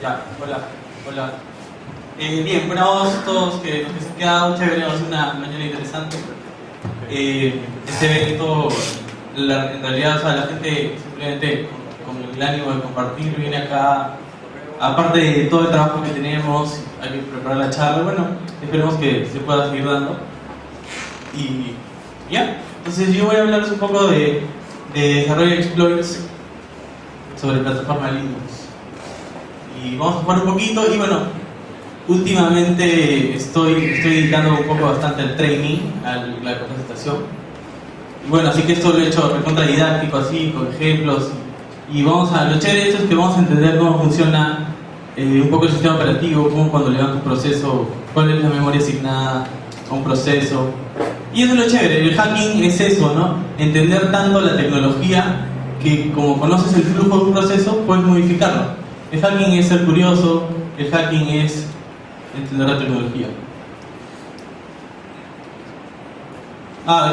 Ya, hola, hola. Bien, buenos todos que nos han quedado chévere, va a ser una mañana interesante. Este evento, en realidad, o sea, la gente simplemente con el ánimo de compartir viene acá, aparte de todo el trabajo que tenemos, hay que preparar la charla, bueno, esperemos que se pueda seguir dando. Y ya, entonces yo voy a hablarles un poco de desarrollo de exploits sobre plataforma Linux. Y vamos a jugar un poquito y bueno, últimamente estoy dedicando un poco bastante al training, a la capacitación. Y bueno, así que esto lo he hecho recontra didáctico, así, con ejemplos. Y vamos a, lo chévere de esto es que vamos a entender cómo funciona un poco el sistema operativo, cómo cuando levanta un proceso, cuál es la memoria asignada a un proceso. Y eso es lo chévere, el hacking es eso, ¿no? Entender tanto la tecnología que como conoces el flujo de un proceso, puedes modificarlo. El hacking es ser curioso, el hacking es entender la tecnología.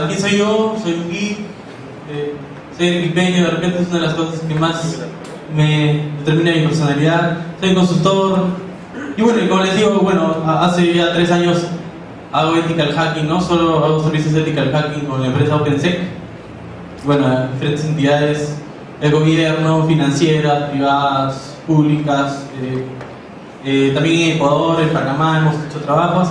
¿Quién soy yo? Soy un geek, soy empeño, de repente es una de las cosas que más me determina mi personalidad. Soy consultor, y bueno, y como les digo, bueno, hace ya 3 años hago ethical hacking, no solo hago servicios de ethical hacking con la empresa OpenSec, bueno, diferentes entidades del gobierno, financieras, privadas, públicas, también en Ecuador, en Panamá hemos hecho trabajos.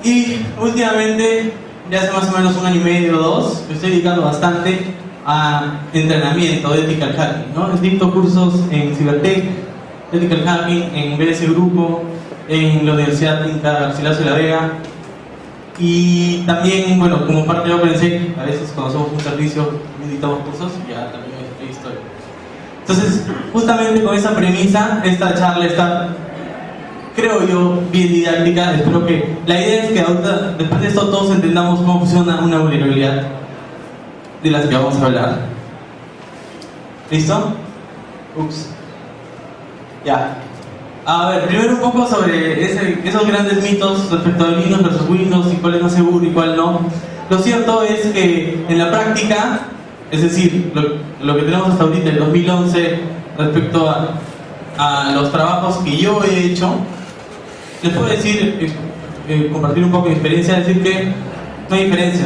Y últimamente, ya hace más o menos 1 año y medio o 2, me estoy dedicando bastante a entrenamiento de ethical hacking, ¿no? Dicto cursos en Cibertech, ethical hacking, en BS Grupo, en la Universidad Inca Garcilaso de la Vega. Y también, bueno, como parte de OpenSec, a veces cuando hacemos un servicio necesitamos cursos, ya también hay historia. Entonces, justamente con esa premisa, esta charla está, creo yo, bien didáctica. Espero que la idea es que ahorita, después de esto, todos entendamos cómo funciona una vulnerabilidad de las que vamos a hablar. ¿Listo? Ups. Ya. A ver, primero un poco sobre esos grandes mitos respecto a Linux versus Windows y cuál es más seguro y cuál no. Lo cierto es que en la práctica, es decir, lo que tenemos hasta ahorita, el 2011, respecto a los trabajos que yo he hecho, les puedo decir, compartir un poco mi experiencia, decir que no hay diferencia.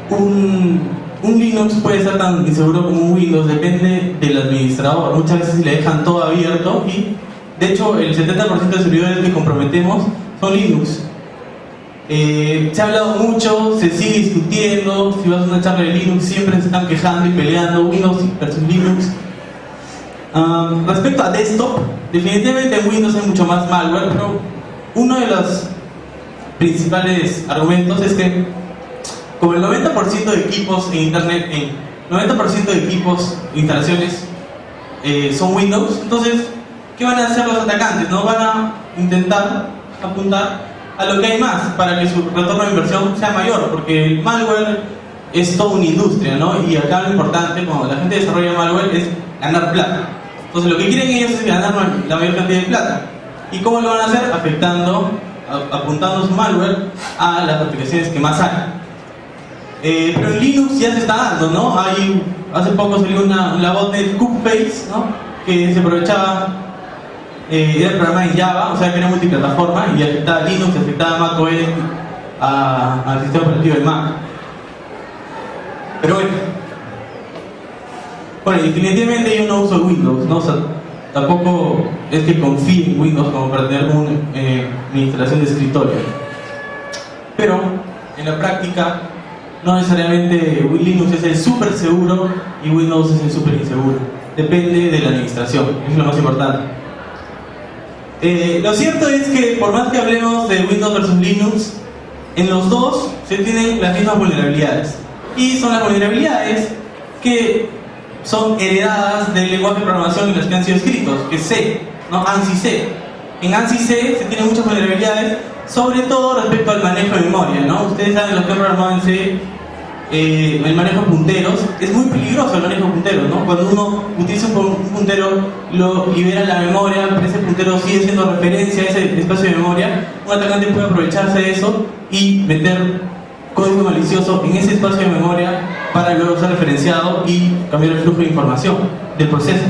Un Linux puede ser tan inseguro como un Windows, depende del administrador. Muchas veces le dejan todo abierto y, de hecho, el 70% de servidores que comprometemos son Linux. Se ha hablado mucho, se sigue discutiendo. Si vas a una charla de Linux, siempre se están quejando y peleando Windows versus Linux. Respecto a desktop, definitivamente en Windows hay mucho más malware, pero uno de los principales argumentos es que, como el 90% de equipos en internet, 90% de equipos, instalaciones, son Windows, entonces, ¿qué van a hacer los atacantes? ¿No? Van a intentar apuntar a lo que hay más para que su retorno de inversión sea mayor, porque el malware es toda una industria, ¿no? Y acá lo importante cuando la gente desarrolla malware es ganar plata. Entonces lo que quieren ellos es ganar la mayor cantidad de plata. ¿Y cómo lo van a hacer? Apuntando su malware a las aplicaciones que más hay. Pero en Linux ya se está dando, ¿no? Hace poco salió la botnet Cubebase, ¿no? Que se aprovechaba, era el programa en Java, o sea que era multiplataforma y afectaba a Linux, afectaba a macOS, al sistema operativo de Mac. Pero bueno, definitivamente yo no uso Windows, ¿no? O sea, tampoco es que confíe en Windows como para tener mi instalación de escritorio. Pero en la práctica, no necesariamente Linux es el súper seguro y Windows es el súper inseguro. Depende de la administración, es lo más importante. Lo cierto es que por más que hablemos de Windows versus Linux, en los dos se tienen las mismas vulnerabilidades. Y son las vulnerabilidades que son heredadas del lenguaje de programación en los que han sido escritos, que es C, ¿no? ANSI C. En ANSI C se tienen muchas vulnerabilidades, sobre todo respecto al manejo de memoria, ¿no? Ustedes saben, los que han programado en C, el manejo de punteros, es muy peligroso el manejo de punteros, ¿no? Cuando uno utiliza un puntero, lo libera la memoria, pero ese puntero sigue siendo referencia a ese espacio de memoria, un atacante puede aprovecharse de eso y meter código malicioso en ese espacio de memoria para luego ser referenciado y cambiar el flujo de información del proceso.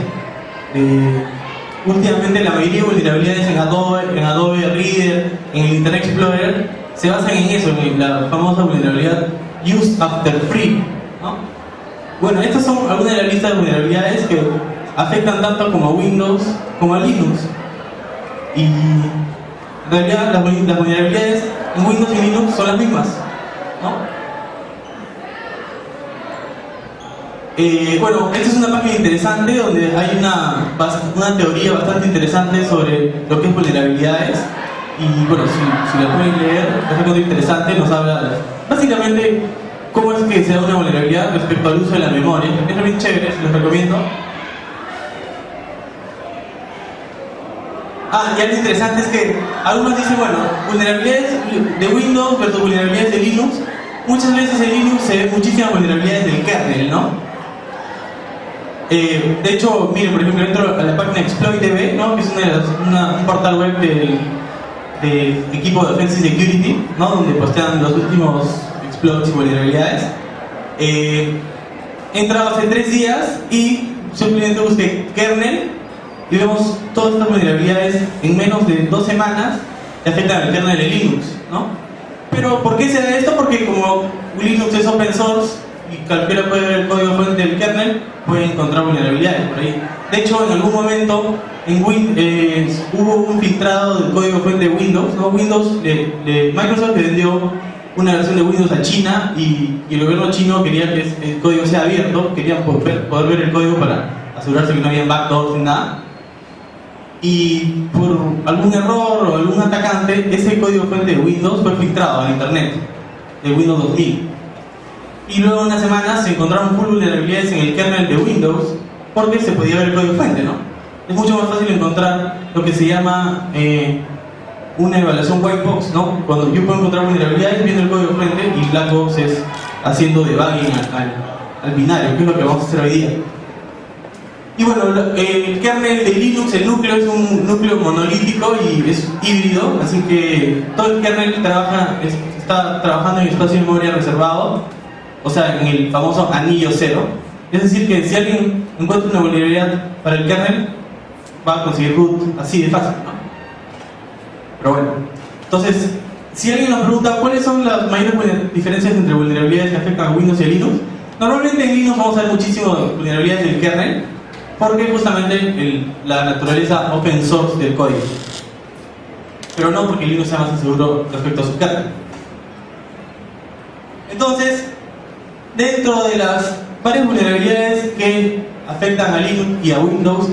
últimamente la mayoría de vulnerabilidades en Adobe Reader, en el Internet Explorer, se basan en eso, en la famosa vulnerabilidad Use After Free, ¿no? Bueno, estas son algunas de las listas de vulnerabilidades que afectan tanto como a Windows como a Linux. Y en realidad las vulnerabilidades en Windows y Linux son las mismas, ¿no? Bueno, esta es una página interesante donde hay una teoría bastante interesante sobre lo que es vulnerabilidades. Y bueno, si la pueden leer, es algo interesante, nos habla básicamente cómo es que se da una vulnerabilidad respecto al uso de la memoria. Es muy chévere, se los recomiendo. Y algo interesante es que algunos dicen, bueno, vulnerabilidades de Windows versus vulnerabilidades de Linux. Muchas veces en Linux se ven muchísimas vulnerabilidades del kernel, ¿no? De hecho, miren, por ejemplo, entro a la página ExploitDB, ¿no? Que es un portal web de equipo de Offensive Security, ¿no? Donde postean los últimos exploits y vulnerabilidades. He entrado hace 3 días y simplemente busqué kernel y vemos todas estas vulnerabilidades en menos de 2 semanas que afectan al kernel de Linux, ¿no? Pero ¿por qué se da esto? Porque como Linux es open source y cualquiera puede ver el código fuente del kernel, puede encontrar vulnerabilidades por ahí. De hecho, en algún momento hubo un filtrado del código fuente de Windows, ¿no? Microsoft le vendió una versión de Windows a China y el gobierno chino quería que el código sea abierto, querían poder ver el código para asegurarse que no había backdoors ni nada. Y por algún error o algún atacante, ese código fuente de Windows fue filtrado al internet de Windows 2000. Y luego en unas semanas se encontraron full vulnerabilidades en el kernel de Windows porque se podía ver el código fuente, ¿no? Es mucho más fácil encontrar lo que se llama una evaluación white box, ¿no? Cuando yo puedo encontrar vulnerabilidades viendo el código fuente y black box es haciendo debugging al binario, que es lo que vamos a hacer hoy día. Y bueno, el kernel de Linux, el núcleo es un núcleo monolítico y es híbrido, así que todo el kernel está trabajando en espacio de memoria reservado, o sea, en el famoso anillo cero. Es decir, que si alguien encuentra una vulnerabilidad para el kernel, va a conseguir root así de fácil, ¿no? Pero bueno, entonces, si alguien nos pregunta cuáles son las mayores diferencias entre vulnerabilidades que afectan a Windows y a Linux, normalmente en Linux vamos a ver muchísimas vulnerabilidades del kernel, porque justamente la naturaleza open source del código, pero no porque Linux sea más inseguro respecto a su kernel. Entonces, dentro de las varias vulnerabilidades que afectan a Linux y a Windows,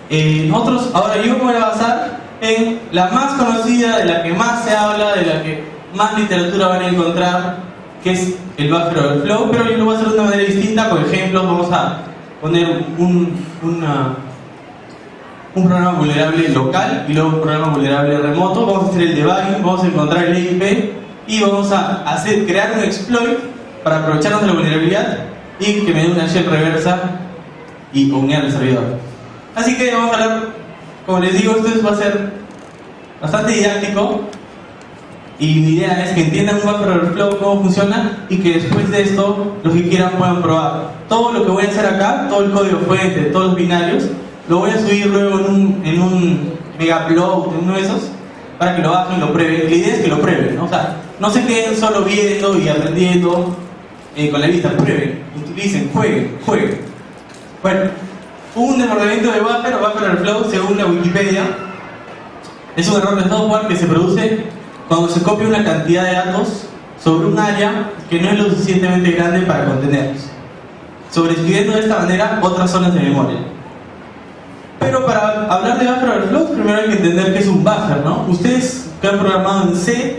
yo me voy a basar en la más conocida, de la que más se habla, de la que más literatura van a encontrar, que es el buffer overflow, pero yo lo voy a hacer de una manera distinta, con ejemplos. Vamos a poner un programa vulnerable local y luego un programa vulnerable remoto. Vamos a hacer el debugging, vamos a encontrar el EIP y vamos a crear un exploit para aprovecharnos de la vulnerabilidad y que me dé una shell reversa y unir el servidor. Así que vamos a hablar, como les digo, esto va a ser bastante didáctico y mi idea es que entiendan un buffer overflow, cómo funciona, y que después de esto, los que quieran puedan probar. Todo lo que voy a hacer acá, todo el código fuente, todos los binarios, lo voy a subir luego en un megaupload, en uno de esos, para que lo bajen y lo prueben. La idea es que lo prueben, ¿no? O sea, no se queden solo viendo y aprendiendo con la vista, prueben, utilicen, jueguen. Bueno, un desbordamiento de buffer overflow, según la Wikipedia, es un error de software que se produce cuando se copia una cantidad de datos sobre un área que no es lo suficientemente grande para contenerlos, sobreescribiendo de esta manera otras zonas de memoria. Pero para hablar de buffer overflow, primero hay que entender qué es un buffer, ¿no? Ustedes que han programado en C,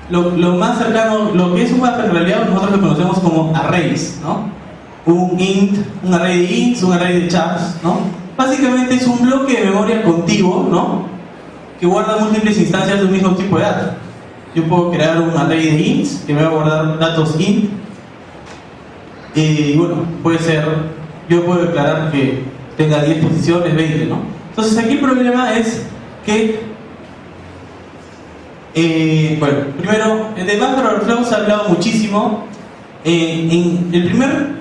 lo más cercano, lo que es un buffer en realidad nosotros lo conocemos como arrays, ¿no? Un array de ints, un array de chars, ¿no? Básicamente es un bloque de memoria contiguo, ¿no? Que guarda múltiples instancias de un mismo tipo de datos. Yo puedo crear un array de ints que me va a guardar datos int, y bueno, yo puedo declarar que tenga 10 posiciones, 20, ¿no? Entonces aquí el problema es que primero, de buffer overflow se ha hablado muchísimo. En el primer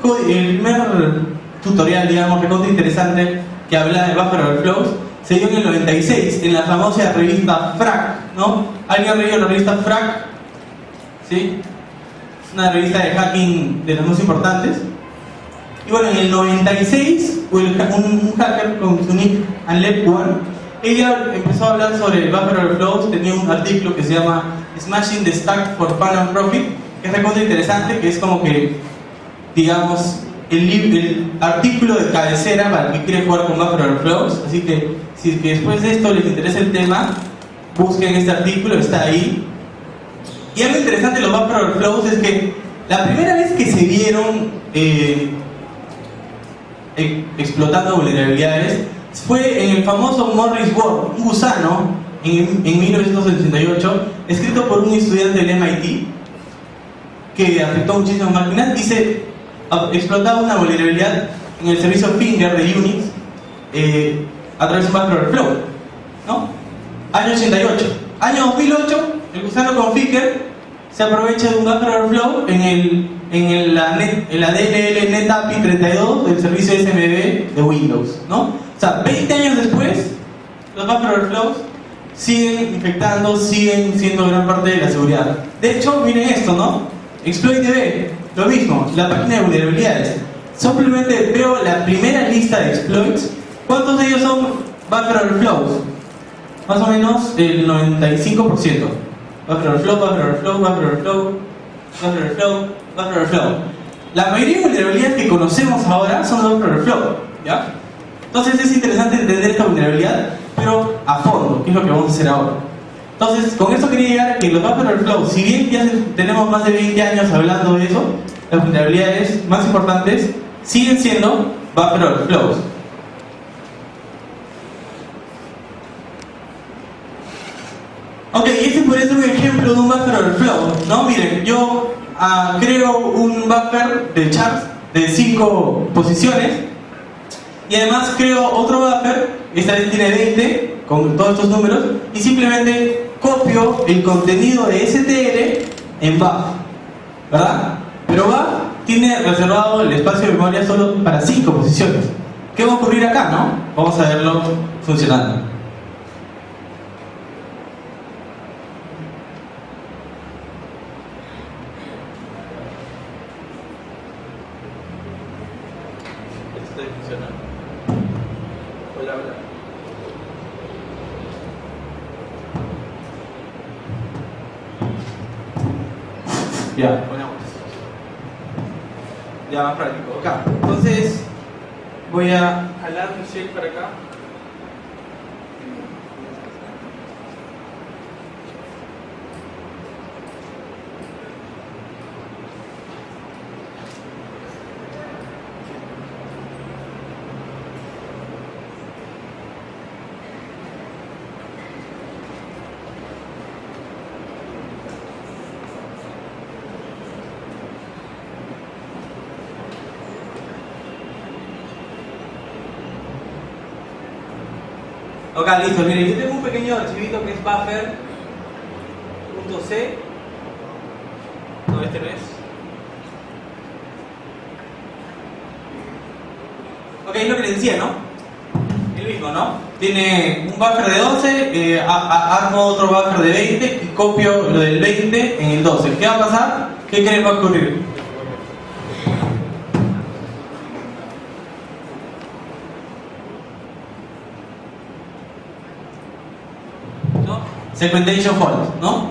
tutorial, digamos, recontra interesante que habla de buffer overflows, se dio en el 96, en la famosa revista Frac, ¿no? ¿Alguien ha leído la revista Frac? ¿Sí? Es una revista de hacking de las más importantes. Y bueno, en el 96, un hacker con su nick Anlep1, ella empezó a hablar sobre el buffer overflows. Tenía un artículo que se llama Smashing the Stack for Fun and Profit, que es recontra interesante, que es como que, digamos, el artículo de cabecera para el que quiere jugar con buffer overflows. Así que, si es que después de esto les interesa el tema, busquen este artículo, está ahí. Y algo interesante de los buffer overflows es que la primera vez que se vieron explotando vulnerabilidades fue en el famoso Morris Worm, un gusano en 1988, escrito por un estudiante del MIT que afectó muchísimas máquinas y se explotaba una vulnerabilidad en el servicio Finger de Unix a través de un buffer overflow, ¿no? Año 88. Año 2008, el gusano con Finger se aprovecha de un buffer overflow en la DLL NetAPI 32 del servicio SMB de Windows, ¿no? O sea, 20 años después, los buffer overflows siguen infectando, siguen siendo gran parte de la seguridad. De hecho, miren esto, ¿no? ExploitDB, lo mismo, la página de vulnerabilidades. Simplemente veo la primera lista de exploits. ¿Cuántos de ellos son buffer overflows? Más o menos el 95%. Buffer overflow, buffer overflow, buffer overflow, buffer overflow, buffer overflow. La mayoría de vulnerabilidades que conocemos ahora son de buffer overflow, ¿ya? Entonces es interesante entender esta vulnerabilidad, pero a fondo, que es lo que vamos a hacer ahora. Entonces, con esto quería llegar a que los buffer overflows, si bien ya tenemos más de 20 años hablando de eso, las vulnerabilidades más importantes siguen siendo buffer overflows. Ok, este podría ser un ejemplo de un buffer overflow, ¿no? Miren, yo creo un buffer de charts de 5 posiciones y además creo otro buffer, esta vez tiene 20 con todos estos números, y simplemente copio el contenido de STL en buff, ¿verdad? Pero buff tiene reservado el espacio de memoria solo para 5 posiciones. ¿Qué va a ocurrir acá, no? Vamos a verlo funcionando. Hola, hola. Ya, ponemos. Ya más práctico. Acá. Entonces, voy a jalar mi shell para acá. Ok, listo, miren, yo tengo un pequeño archivito que es buffer.c. No, este no es. Ok, es lo que les decía, ¿no? El mismo, ¿no? Tiene un buffer de 12, armo otro buffer de 20 y copio lo del 20 en el 12. ¿Qué va a pasar? ¿Qué creen va a ocurrir? Segmentation fault, ¿no?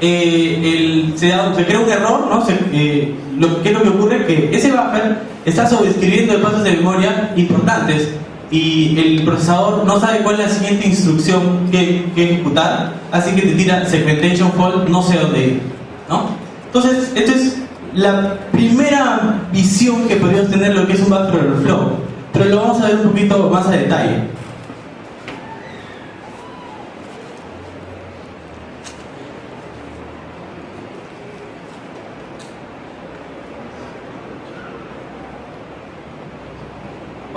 Se crea un error, ¿no? ¿Qué es lo que ocurre? Que ese buffer está sobreescribiendo espacios de memoria importantes y el procesador no sabe cuál es la siguiente instrucción que ejecutar, así que te tira segmentation fault, no sé dónde ir, ¿no? Entonces, esta es la primera visión que podríamos tener de lo que es un buffer overflow, pero lo vamos a ver un poquito más a detalle.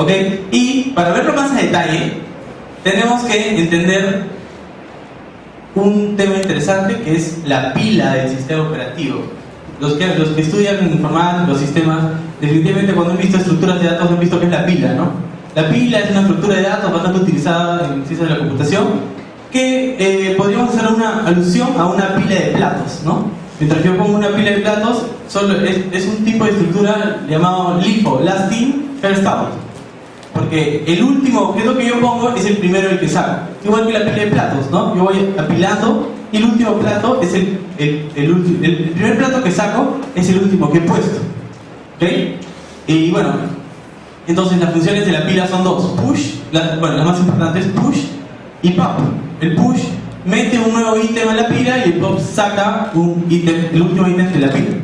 ¿Ok? Y para verlo más a detalle, tenemos que entender un tema interesante que es la pila del sistema operativo. Los que estudian informática, los sistemas, definitivamente cuando han visto estructuras de datos han visto que es la pila, ¿no? La pila es una estructura de datos bastante utilizada en ciencias de la computación, que podríamos hacer una alusión a una pila de platos, ¿no? Mientras yo pongo una pila de platos, solo es un tipo de estructura llamado LIFO, Last In, First Out. Porque el último objeto que yo pongo es el primero el que saco. Igual que la pila de platos, ¿no? Yo voy apilando y el último plato es el primer plato que saco es el último que he puesto. ¿Ok? Y bueno, entonces las funciones de la pila son dos. Push, las más importantes, push y pop. El push mete un nuevo ítem a la pila y el pop saca un ítem, el último ítem de la pila.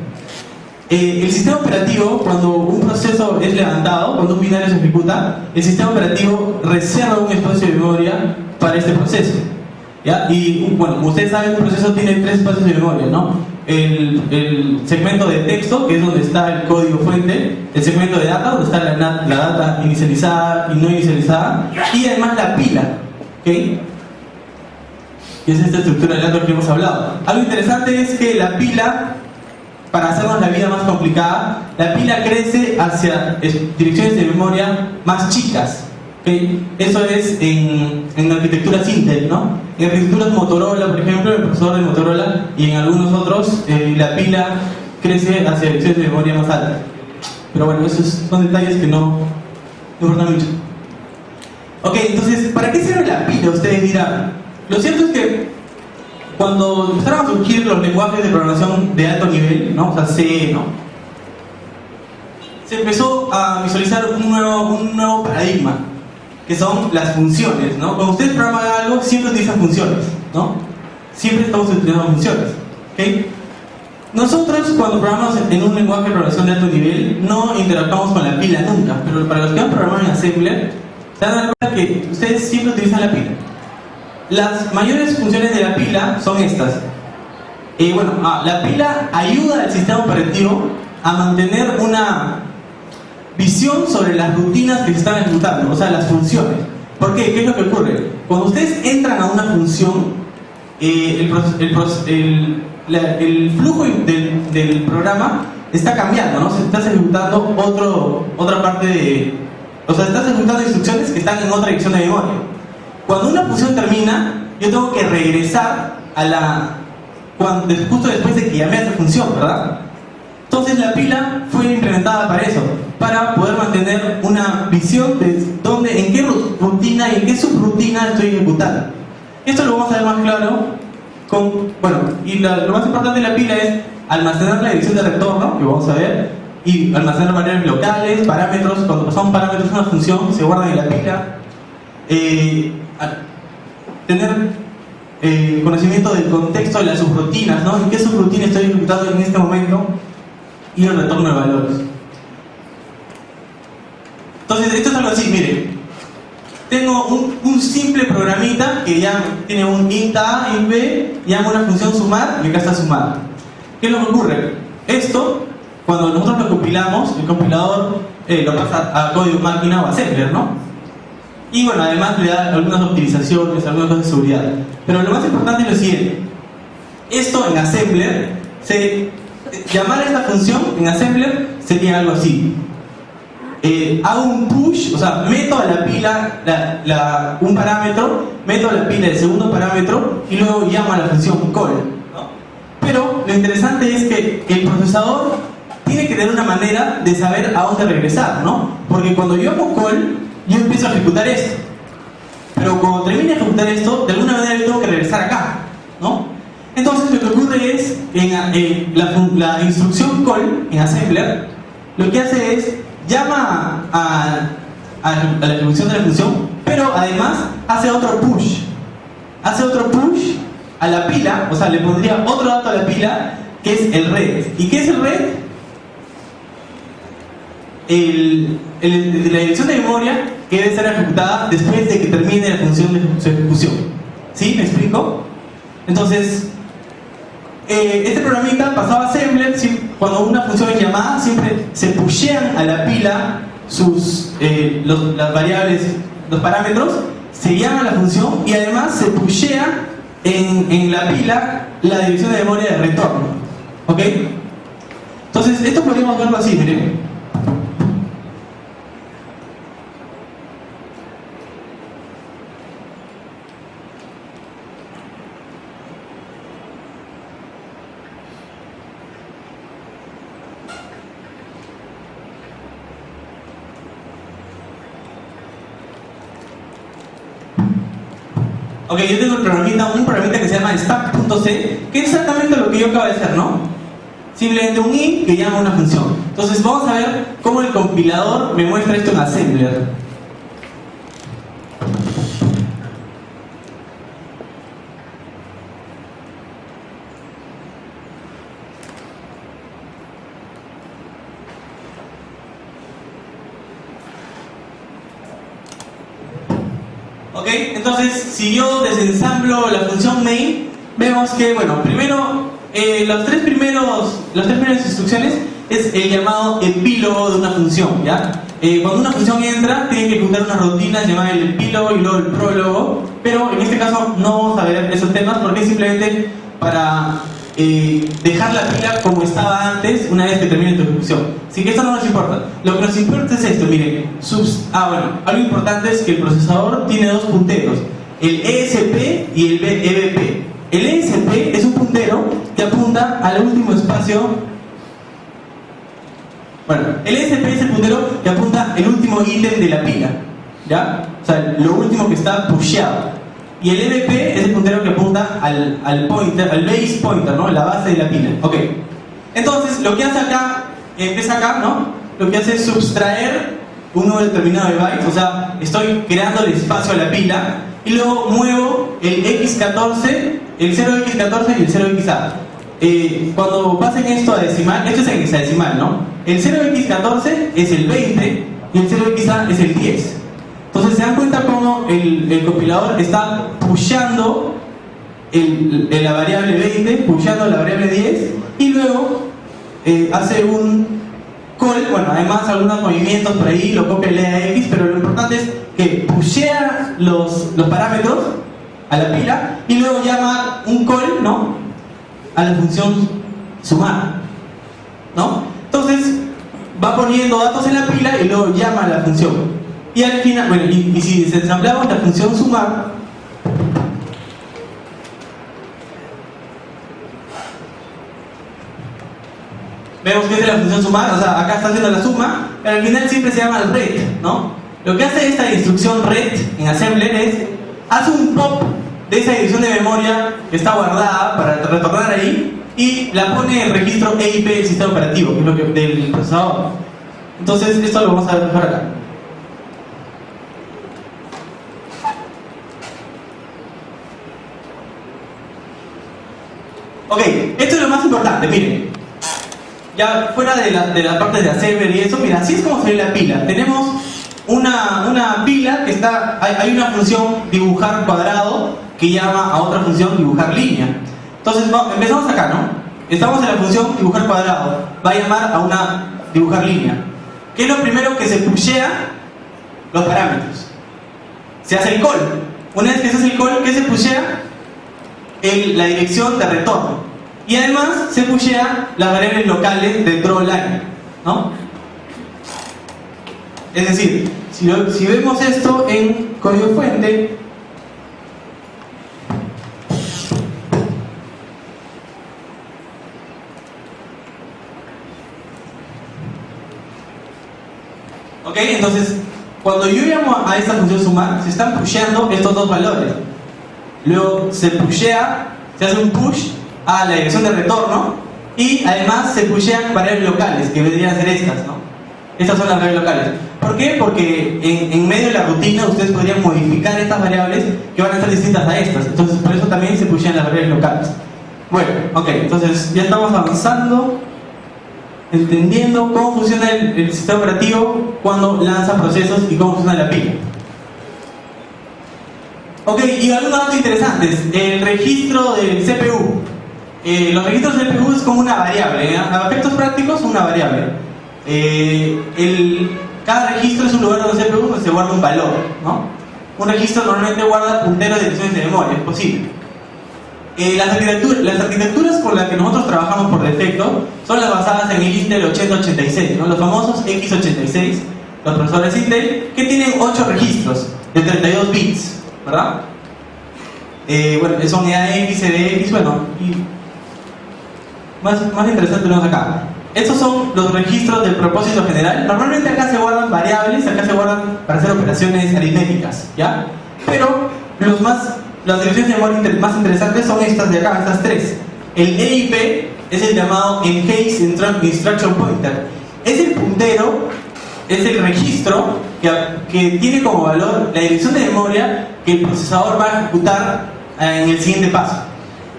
El sistema operativo, cuando un proceso es levantado, cuando un binario se ejecuta, el sistema operativo reserva un espacio de memoria para este proceso, ¿ya? Y bueno, como ustedes saben, un proceso tiene tres espacios de memoria, ¿no? El segmento de texto, que es donde está el código fuente, el segmento de data, donde está la data inicializada y no inicializada, y además la pila, ¿ok? Y es esta estructura de datos que hemos hablado. Algo interesante es que la pila, para hacernos la vida más complicada, la pila crece hacia direcciones de memoria más chicas, ¿okay? Eso es en arquitecturas Intel, ¿no? En arquitecturas Motorola, por ejemplo, el procesador de Motorola y en algunos otros, la pila crece hacia direcciones de memoria más altas. Pero bueno, esos son detalles que no importan mucho. Ok, entonces, ¿para qué sirve la pila? Ustedes dirán. Lo cierto es que cuando empezaron a surgir los lenguajes de programación de alto nivel, ¿no? O sea, C, ¿no? Se empezó a visualizar un nuevo paradigma, que son las funciones, ¿no? Cuando ustedes programan algo, siempre utilizan funciones, ¿no? Siempre estamos utilizando funciones, ¿ok? Nosotros, cuando programamos en un lenguaje de programación de alto nivel, no interactuamos con la pila nunca, pero para los que han programado en Assembler, se dan cuenta que ustedes siempre utilizan la pila. Las mayores funciones de la pila son estas. La pila ayuda al sistema operativo a mantener una visión sobre las rutinas que se están ejecutando, o sea, las funciones. ¿Por qué? ¿Qué es lo que ocurre? Cuando ustedes entran a una función, el flujo del programa está cambiando, ¿no? Se está ejecutando otra parte de... O sea, estás ejecutando instrucciones que están en otra dirección de memoria. Cuando una función termina, yo tengo que regresar a justo después de que llamé a esa función, ¿verdad? Entonces la pila fue implementada para eso, para poder mantener una visión de en qué rutina y en qué subrutina estoy ejecutando. Esto lo vamos a ver más claro lo más importante de la pila es almacenar la dirección de retorno, que vamos a ver, y almacenar variables locales, parámetros. Cuando pasamos parámetros a una función, se guardan en la pila. Tener conocimiento del contexto de las subrutinas, ¿no? ¿En qué subrutina estoy ejecutando en este momento? Y el retorno de valores. Entonces, esto es algo así, miren. Tengo un simple programita que ya tiene un int a, int b, llamo una función sumar y acá está sumar. ¿Qué es lo que ocurre? Esto, cuando nosotros lo compilamos, el compilador lo pasa a código máquina o a assembler, ¿no? Y bueno, además le da algunas optimizaciones, algunas cosas de seguridad. Pero lo más importante es lo siguiente. Esto en assembler, llamar a esta función en assembler sería algo así. Hago un push, o sea, meto a la pila un parámetro, meto a la pila el segundo parámetro y luego llamo a la función call, ¿no? Pero lo interesante es que el procesador tiene que tener una manera de saber a dónde regresar, ¿no? Porque cuando yo hago call, yo empiezo a ejecutar esto. Pero cuando termine de ejecutar esto, de alguna manera yo tengo que regresar acá, ¿no? Entonces lo que ocurre es, en la instrucción call, en assembler, lo que hace es, llama a la ejecución de la función, pero además hace otro push. Hace otro push a la pila, o sea, le pondría otro dato a la pila, que es el red. ¿Y qué es el red? La dirección de memoria que debe ser ejecutada después de que termine la función de su ejecución. ¿Sí? ¿Me explico? Entonces, este programita pasaba a assembler. Cuando una función es llamada, siempre se pushean a la pila las variables, los parámetros, se llama la función y además se pushea en la pila la dirección de memoria de retorno. ¿Ok? Entonces, esto podríamos verlo así, miren. Ok, yo tengo un programita que se llama stack.c, que es exactamente lo que yo acabo de hacer, ¿no? Simplemente un int que llama una función. Entonces vamos a ver cómo el compilador me muestra esto en assembler. Ok, entonces si yo desensamblo la función main, vemos que, bueno, primero las tres primeras instrucciones es el llamado epílogo de una función, ¿ya? Cuando una función entra, tiene que ejecutar unas rutinas llamadas el epílogo y luego el prólogo, pero en este caso no vamos a ver esos temas porque es simplemente para dejar la pila como estaba antes una vez que termine tu ejecución. Así que esto no nos importa. Lo que nos importa es esto, miren. Bueno, algo importante es que el procesador tiene dos punteros, el ESP y el EBP. El ESP es un puntero que apunta al último espacio. Bueno, el ESP es el puntero que apunta el último ítem de la pila, ¿ya? O sea, lo último que está pusheado. Y el EBP es el puntero que apunta al pointer, al base pointer, ¿no? La base de la pila. Ok. Entonces, lo que hace acá, empieza acá, ¿no? Lo que hace es subtraer un número determinado de bytes, o sea, estoy creando el espacio a la pila y luego muevo el x14, el 0x14 y el 0xa. Cuando pasen esto a decimal, esto es en hexadecimal, ¿no? El 0x14 es el 20 y el 0xa es el 10. Entonces se dan cuenta cómo el compilador está pusheando la variable 20, pusheando la variable 10 y luego hace un call, bueno, además algunos movimientos por ahí, lo copia y lee a X, pero lo importante es que pushea los parámetros a la pila y luego llama un call, ¿no?, a la función sumar, ¿no? Entonces va poniendo datos en la pila y luego llama a la función. Y al final, bueno, y si desensamblamos la función sumar, vemos que es la función sumar, o sea, acá está haciendo la suma, pero al final siempre se llama el ret, ¿no? Lo que hace esta instrucción ret en assembler es, hace un pop de esa dirección de memoria que está guardada para retornar ahí y la pone en el registro EIP del sistema operativo, que es lo que del procesador. Entonces, esto lo vamos a ver mejor acá. Ok, esto es lo más importante, miren. Ya fuera de la parte de assembler y eso, mira, así es como se ve la pila. Tenemos una pila que está, hay una función dibujar cuadrado que llama a otra función dibujar línea. Entonces empezamos acá, ¿no? Estamos en la función dibujar cuadrado, va a llamar a una dibujar línea. ¿Qué es lo primero que se pushea? Los parámetros. Se hace el call. Una vez que se hace el call, ¿qué se pushea? La dirección de retorno. Y además se pushea las variables locales de draw line, ¿no? Es decir, si vemos esto en código fuente, ok, entonces cuando yo llamo a esta función sumar, se están pusheando estos dos valores. Luego se pushea, se hace un push a la dirección de retorno y además se pushean variables locales, que vendrían a ser estas, ¿no? Estas son las variables locales. ¿Por qué? Porque en medio de la rutina ustedes podrían modificar estas variables que van a estar distintas a estas. Entonces por eso también se pushean las variables locales. Bueno, ok, entonces ya estamos avanzando, entendiendo cómo funciona el sistema operativo cuando lanza procesos y cómo funciona la pila. Ok, y algunos datos interesantes. El registro del CPU. Los registros del CPU es como una variable, a efectos prácticos una variable. Cada registro es un lugar donde el CPU donde se guarda un valor, ¿no? Un registro normalmente guarda punteros de direcciones de memoria, es posible. Las arquitecturas con las que nosotros trabajamos por defecto son las basadas en el Intel 8086, ¿no? Los famosos x86, los procesadores Intel, que tienen 8 registros de 32 bits, ¿verdad? Bueno, son EAX, EDX, bueno, y más interesante tenemos acá. Estos son los registros de propósito general. Normalmente acá se guardan variables, acá se guardan para hacer operaciones aritméticas, ¿ya? Pero los más las direcciones de memoria más interesantes son estas de acá, estas tres. El EIP es el llamado Enhanced Instruction Pointer. Es el puntero, es el registro que tiene como valor la dirección de memoria que el procesador va a ejecutar en el siguiente paso.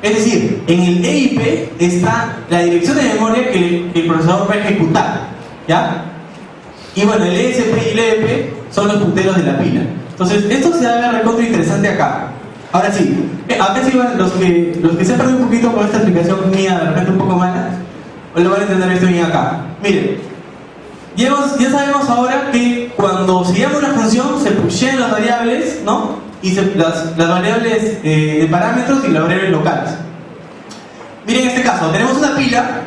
Es decir, en el EIP está la dirección de memoria que el procesador va a ejecutar, ¿ya? Y bueno, el ESP y el EEP son los punteros de la pila. Entonces, esto se da recontra interesante acá. Ahora sí, acá sí van los que se han perdido un poquito con esta explicación mía, de repente un poco mala, lo van a entender esto bien acá. Miren, ya sabemos ahora que cuando se llama una función se pushean las variables, ¿no? Y las variables de parámetros y las variables locales. Miren este caso, tenemos una pila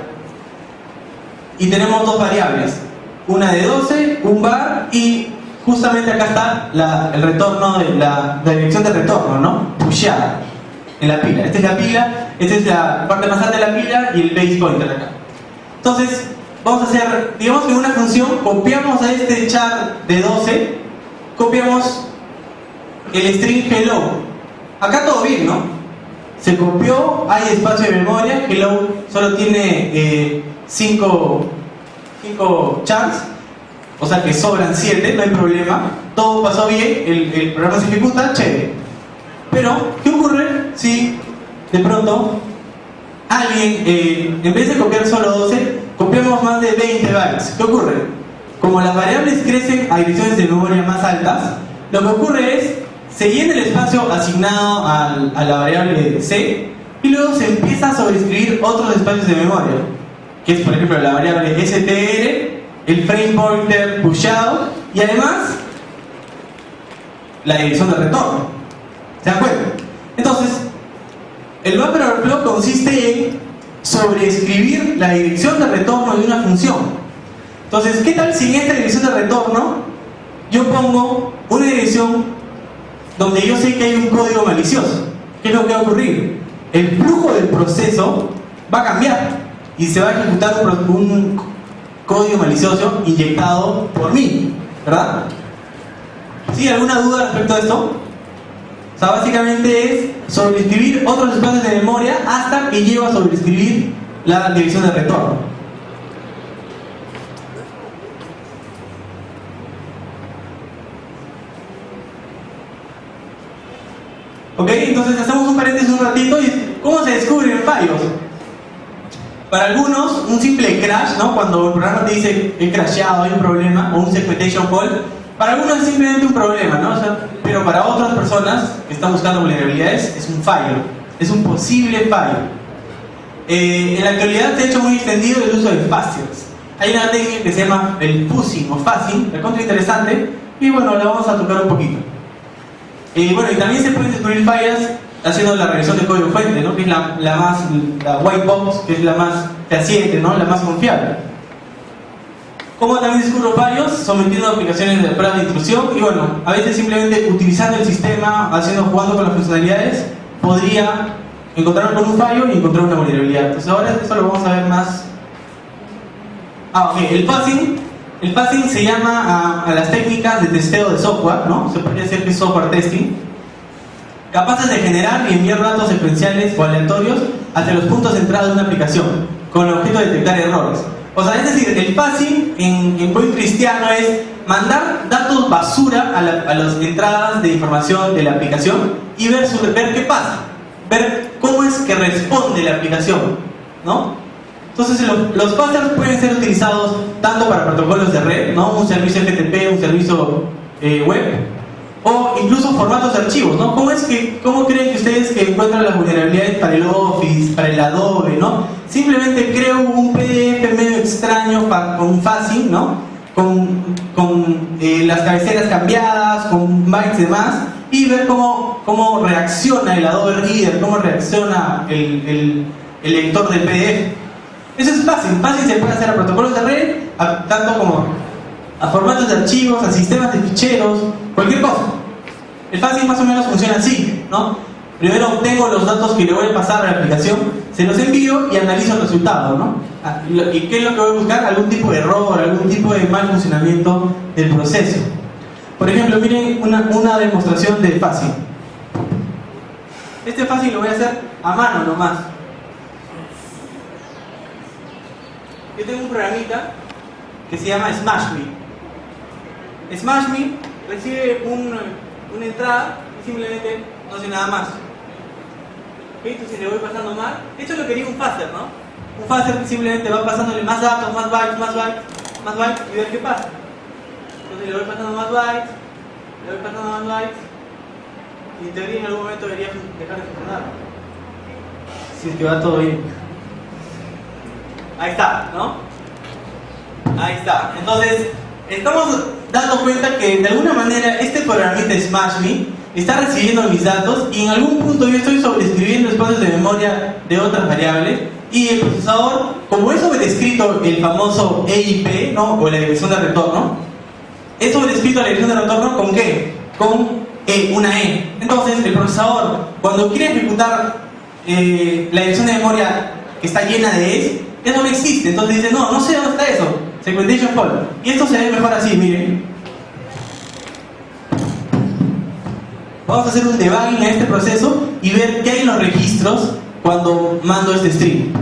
y tenemos dos variables, una de 12, un var, y justamente acá está el retorno de la dirección de retorno, ¿no? Pusheada en la pila. Esta es la pila, esta es la parte más alta de la pila y el base pointer acá. Entonces, vamos a hacer, digamos que en una función copiamos a este char de 12, copiamos el string hello. Acá todo bien, ¿no? Se copió, hay espacio de memoria, hello solo tiene 5 chars, o sea que sobran 7, no hay problema, todo pasó bien, el programa se ejecuta, chévere. Pero, ¿qué ocurre si de pronto alguien, en vez de copiar solo 12, copiamos más de 20 bytes? ¿Qué ocurre? Como las variables crecen a direcciones de memoria más altas, lo que ocurre es se llena el espacio asignado a la variable C y luego se empieza a sobreescribir otros espacios de memoria, que es por ejemplo la variable str, el frame pointer pushado y además la dirección de retorno. ¿Se dan cuenta? Entonces, el buffer overflow consiste en sobreescribir la dirección de retorno de una función. Entonces, ¿qué tal si en esta dirección de retorno yo pongo una dirección donde yo sé que hay un código malicioso? ¿Qué es lo que va a ocurrir? El flujo del proceso va a cambiar y se va a ejecutar un código malicioso inyectado por mí, ¿verdad? ¿Sí? ¿Alguna duda respecto a esto? O sea, básicamente es sobreescribir otros espacios de memoria hasta que llego a sobreescribir la dirección de retorno. Ok, entonces hacemos un paréntesis un ratito y ¿cómo se descubren fallos? Para algunos, un simple crash, ¿no? Cuando el programa te dice he crashado, hay un problema, o un segmentation fault, para algunos es simplemente un problema, ¿no? O sea, pero para otras personas que están buscando vulnerabilidades es un fallo, es un posible fallo. En la actualidad se ha hecho muy extendido el uso de phasers. Hay una técnica que se llama el fuzzing o fuzzing, recontra interesante, y bueno, la vamos a tocar un poquito. Bueno, y también se pueden descubrir fallas haciendo la revisión de código fuente, ¿no? Que es la white box, que es la más fehaciente, ¿no? La más confiable. ¿Cómo también descubro fallos? Sometiendo aplicaciones de prueba de intrusión y bueno, a veces simplemente utilizando el sistema, jugando con las funcionalidades, podría encontrarme con un fallo y encontrar una vulnerabilidad. Entonces ahora esto lo vamos a ver más. Ok, el fuzzing se llama a las técnicas de testeo de software, ¿no? Se podría decir que es software testing, capaces de generar y enviar datos secuenciales o aleatorios hacia los puntos de entrada de una aplicación, con el objeto de detectar errores. O sea, es decir, el fuzzing en buen cristiano es mandar datos basura a las entradas de información de la aplicación y ver qué pasa, ver cómo es que responde la aplicación, ¿no? Entonces los fuzzers pueden ser utilizados tanto para protocolos de red, ¿no? Un servicio FTP, un servicio web, o incluso formatos de archivos, ¿no? ¿Cómo creen que ustedes que encuentran las vulnerabilidades para el Office, para el Adobe, ¿no? Simplemente creo un PDF medio extraño con un fuzzing, ¿no? Con las cabeceras cambiadas, con bytes y demás, y ver cómo reacciona el Adobe Reader, cómo reacciona el lector del PDF. Eso es fácil se puede hacer a protocolos de red, tanto como a formatos de archivos, a sistemas de ficheros, cualquier cosa. El fuzzing más o menos funciona así, ¿no? Primero obtengo los datos que le voy a pasar a la aplicación, se los envío y analizo el resultado, ¿no? ¿Y qué es lo que voy a buscar? Algún tipo de error, algún tipo de mal funcionamiento del proceso. Por ejemplo, miren una demostración de fuzzing. Este fácil lo voy a hacer a mano nomás. Yo tengo un programita que se llama SmashMe. SmashMe recibe una entrada y simplemente no hace nada más. ¿Okay? Entonces le voy pasando más. Esto es lo que quería un phaser, ¿no? Un phaser que simplemente va pasándole más datos, más bytes y ver qué pasa. Entonces le voy pasando más bytes, y en teoría en algún momento debería dejar de funcionar. Si es que va todo bien. Ahí está, ¿no? Ahí está. Entonces, estamos dando cuenta que de alguna manera este programita SmashMe está recibiendo mis datos y en algún punto yo estoy sobreescribiendo espacios de memoria de otras variables y el procesador, como he sobrescrito el famoso EIP, ¿no? O la dirección de retorno, he sobrescrito la dirección de retorno ¿con qué? Con una E. Entonces el procesador, cuando quiere ejecutar la dirección de memoria que está llena de E's, eso no existe. Entonces dice, no sé dónde está eso. Segmentation fault. Y esto se ve mejor así, miren. Vamos a hacer un debugging a este proceso y ver qué hay en los registros cuando mando este string.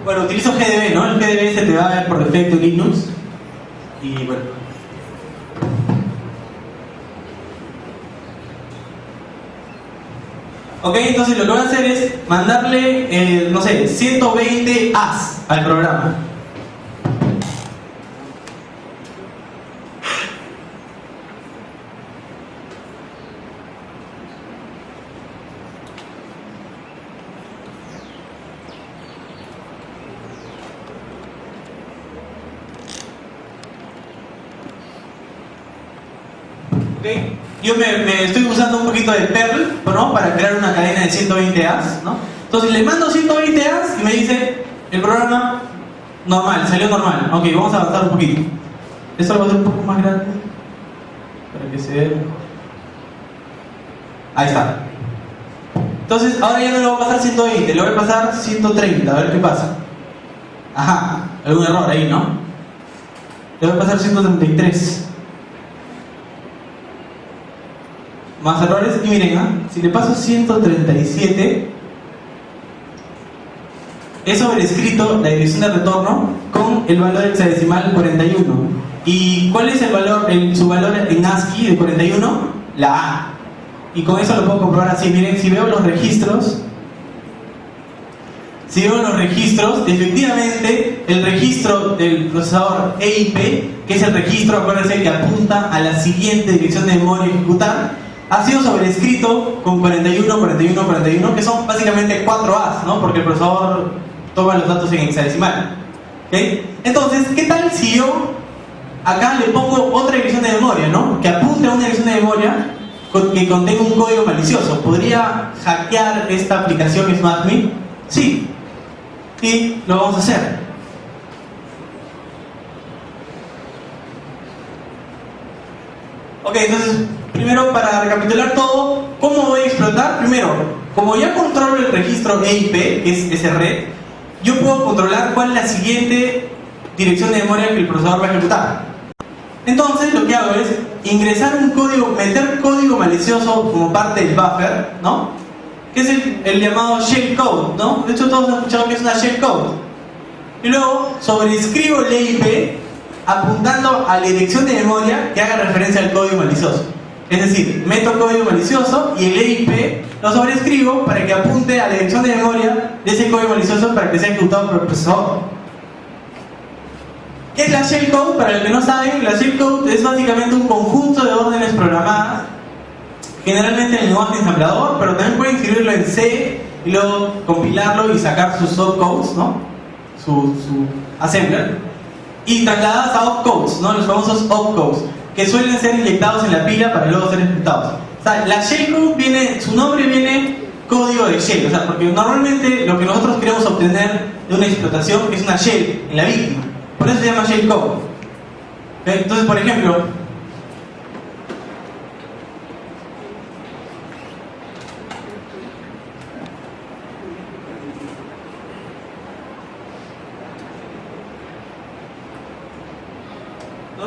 Bueno, utilizo GDB, ¿no? El GDB se te va a ver por defecto en Linux. Y bueno. Ok, entonces lo que voy a hacer es mandarle, no sé, 120 As al programa. ¿Okay? Yo me estoy usando un poquito de Perl, ¿no? Para crear una cadena de 120 As, ¿no? Entonces le mando 120 As y me dice el programa normal, salió normal. Ok, vamos a avanzar un poquito. Esto lo voy a hacer un poco más grande para que se vea. Ahí está. Entonces ahora ya no le voy a pasar 120, le voy a pasar 130, a ver qué pasa. Ajá, algún error ahí, ¿no? Le voy a pasar 133. Más errores, y miren, si le paso 137, he sobrescrito la dirección de retorno con el valor hexadecimal 41. ¿Y cuál es el valor, su valor en ASCII de 41? La A. Y con eso lo puedo comprobar así, miren, si veo los registros, efectivamente el registro del procesador EIP, que es el registro, acuérdense, que apunta a la siguiente dirección de memoria a ejecutar, ha sido sobrescrito con 41, 41, 41, que son básicamente 4 As, ¿no? Porque el procesador toma los datos en hexadecimal. ¿Okay? Entonces, ¿qué tal si yo acá le pongo otra dirección de memoria, ¿no? Que apunte a una dirección de memoria que contenga un código malicioso? ¿Podría hackear esta aplicación SmashMe? Sí. Y lo vamos a hacer. Ok, entonces, primero para recapitular todo, ¿cómo voy a explotar? Primero, como ya controlo el registro EIP, que es ese red, yo puedo controlar cuál es la siguiente dirección de memoria que el procesador va a ejecutar. Entonces, lo que hago es ingresar un código, meter código malicioso como parte del buffer, ¿no? Que es el llamado shellcode, ¿no? De hecho, todos han escuchado que es una shellcode. Y luego sobrescribo el EIP apuntando a la dirección de memoria que haga referencia al código malicioso. Es decir, meto código malicioso y el EIP lo sobrescribo para que apunte a la dirección de memoria de ese código malicioso para que sea ejecutado por el procesador. ¿Qué es la shellcode? Para los que no saben, la shellcode es básicamente un conjunto de órdenes programadas, generalmente en el lenguaje ensamblador, pero también pueden escribirlo en C y luego compilarlo y sacar sus opcodes, ¿no? Su assembler, y trasladadas a opcodes, ¿no? Los famosos opcodes, que suelen ser inyectados en la pila para luego ser ejecutados. O sea, la shellcode viene, su nombre viene código de shell, o sea, porque normalmente lo que nosotros queremos obtener de una explotación es una shell en la víctima, por eso se llama shellcode. ¿Okay? Entonces, por ejemplo,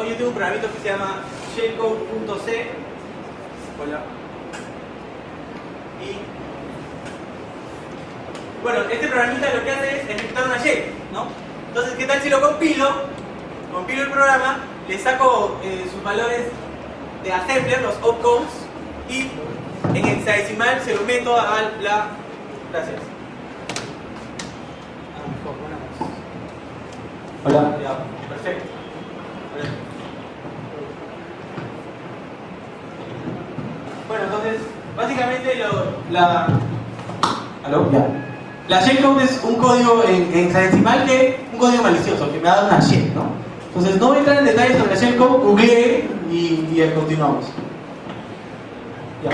yo tengo un programito que se llama shellcode.c. Hola. Y bueno, este programita lo que hace es ejecutar una shell, ¿no? Entonces, ¿qué tal si lo compilo? Compilo el programa, le saco sus valores de assembler, los opcodes, y en hexadecimal se lo meto a la... Gracias. Hola. Ya, perfecto. Bueno, entonces, básicamente ¿Aló? Ya. La shellcode es un código en hexadecimal un código malicioso, que me da una shell, ¿no? Entonces no voy a entrar en detalles sobre la shellcode, googleé y continuamos. Ya.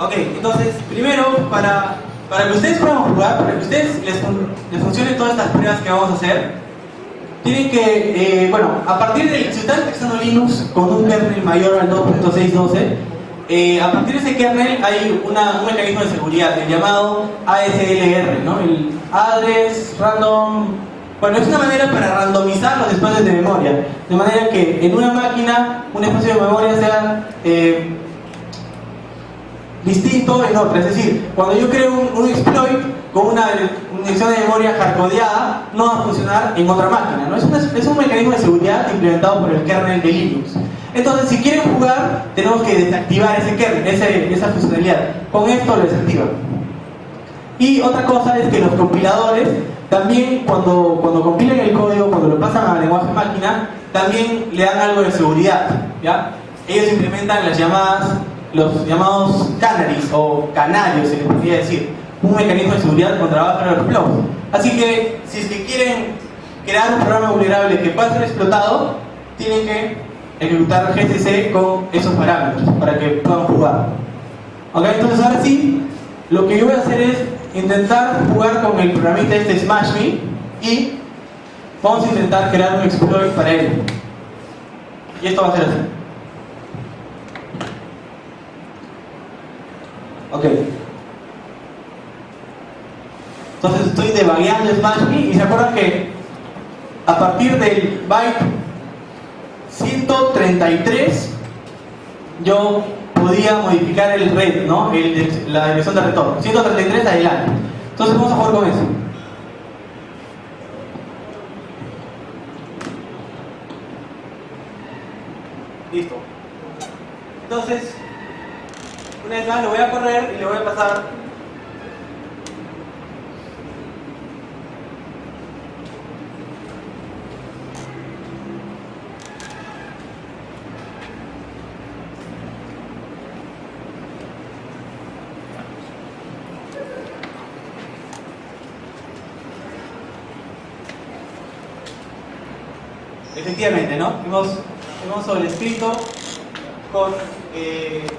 Ok, entonces, primero, para que ustedes puedan jugar, para que a ustedes les funcionen todas estas pruebas que vamos a hacer, tienen que, bueno, a partir del, si están utilizando Linux con un kernel mayor al 2.612, a partir de ese kernel hay un mecanismo de seguridad, el llamado ASLR, ¿no? El Address Random. Bueno, es una manera para randomizar los espacios de memoria, de manera que en una máquina un espacio de memoria sea distinto en otra. Es decir, cuando yo creo un exploit con una dirección de memoria hardcodeada, no va a funcionar en otra máquina, ¿no? Es un mecanismo de seguridad implementado por el kernel de Linux. Entonces, si quieren jugar, tenemos que desactivar ese kernel, esa funcionalidad. Con esto lo desactivan. Y otra cosa es que los compiladores también, cuando compilan el código, cuando lo pasan a lenguaje máquina, también le dan algo de seguridad, ¿ya? Ellos implementan los llamados canaries o canarios, se les podría decir, un mecanismo de seguridad contra buffer overflow. Así que, si es que quieren crear un programa vulnerable que pueda ser explotado, tienen que ejecutar GCC con esos parámetros para que puedan jugar. Ok, entonces ahora sí, lo que yo voy a hacer es intentar jugar con el programita este SmashMe y vamos a intentar crear un exploit para él. Y esto va a ser así. Ok. Entonces estoy debugueando SmashMe y se acuerdan que a partir del byte 133 yo podía modificar el red, ¿no? La dirección de retorno. 133 adelante. Entonces vamos a jugar con eso. Listo. Entonces, una vez más lo voy a correr y le voy a pasar efectivamente, ¿no? Hemos sobrescrito con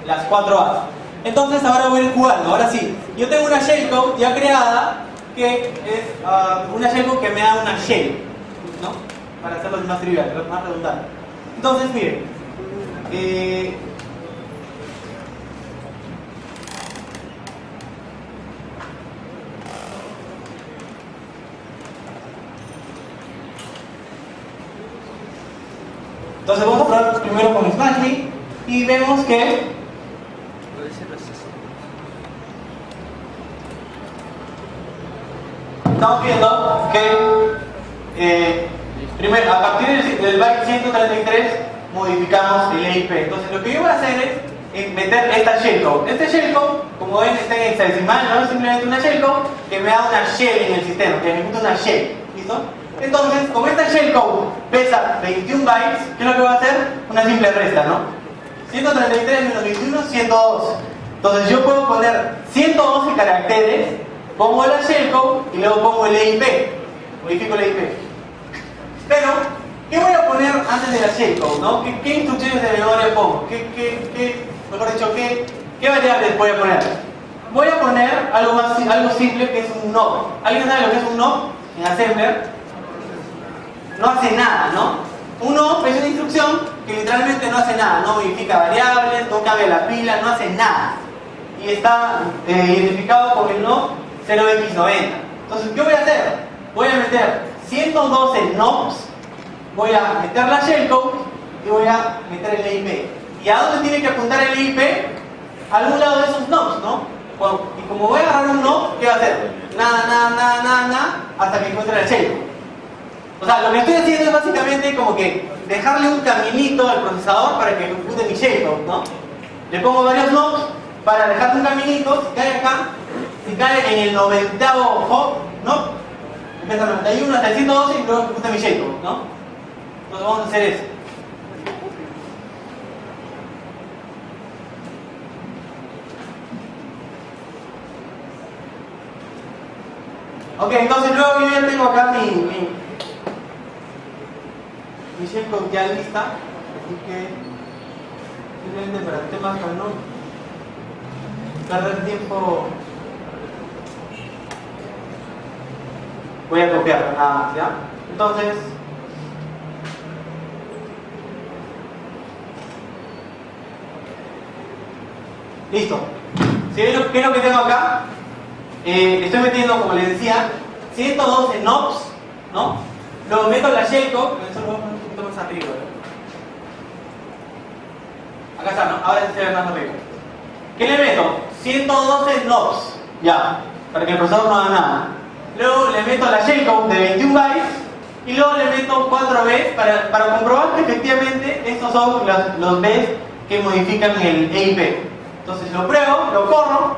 las 4 A's. Entonces ahora voy a ir jugando. Ahora sí, yo tengo una shellcode ya creada que es una shellcode que me da una shell, ¿no? Para hacerlo más trivial, más redundante. Entonces, miren, entonces vamos a probar primero con SmashMe y vemos que estamos viendo que primero, a partir del byte 133 modificamos el EIP. Entonces lo que yo voy a hacer es meter esta shellcode. Este shellcode, como ven, está en hexadecimal, no es simplemente una shellcode que me da una shell en el sistema, que ejecuta una shell. ¿Listo? Entonces, como esta shellcode pesa 21 bytes, ¿qué es lo que va a hacer? Una simple resta, ¿no? 133 menos 21, 112. Entonces yo puedo poner 112 caracteres, pongo la shellcode y luego pongo el EIP. Modifico el EIP. Pero, ¿qué voy a poner antes de la shellcode, no? ¿Qué instrucciones de memoria pongo? Mejor dicho, ¿qué variables voy a poner? Voy a poner algo simple que es un no. ¿Alguien sabe lo que es un no? En assembler no hace nada, ¿no? Un no es una instrucción que literalmente no hace nada, no modifica variables, no cambia la pila, no hace nada. y está identificado con el NOP 0x90. Entonces, ¿qué voy a hacer? Voy a meter 112 NOPs, voy a meter la shellcode y voy a meter el EIP. ¿Y a dónde tiene que apuntar el EIP? A algún lado de esos NOPs, ¿no? Y como voy a agarrar un NOP, ¿qué va a hacer? Nada, hasta que encuentre el shellcode. O sea, lo que estoy haciendo es básicamente como que dejarle un caminito al procesador para que ejecute mi shellcode, ¿no? Le pongo varios NOPs para dejarle un caminito, si cae acá, si cae en el 90º hop, ¿no? Empieza el 91 hasta el 112 y luego ejecuta mi shellcode, ¿no? Entonces vamos a hacer eso. Ok, entonces luego yo ya tengo acá mi shellcode ya lista, así que simplemente para temas para no perder tiempo voy a copiarlo nada más, ¿ya? Entonces listo. ¿Sí ven qué es lo que tengo acá? Estoy metiendo, como les decía, 112 NOPs, ¿no? Luego meto la shellcode, eso lo voy a poner un poquito más arriba, ¿no? Acá está, ¿no? Ahora se ve más arriba. ¿Qué le meto? 112 NOPs, ya, para que el procesador no haga nada. Luego le meto la shellcode de 21 bytes y luego le meto 4 bits para comprobar que efectivamente estos son los bits que modifican el EIP. Entonces lo pruebo, lo corro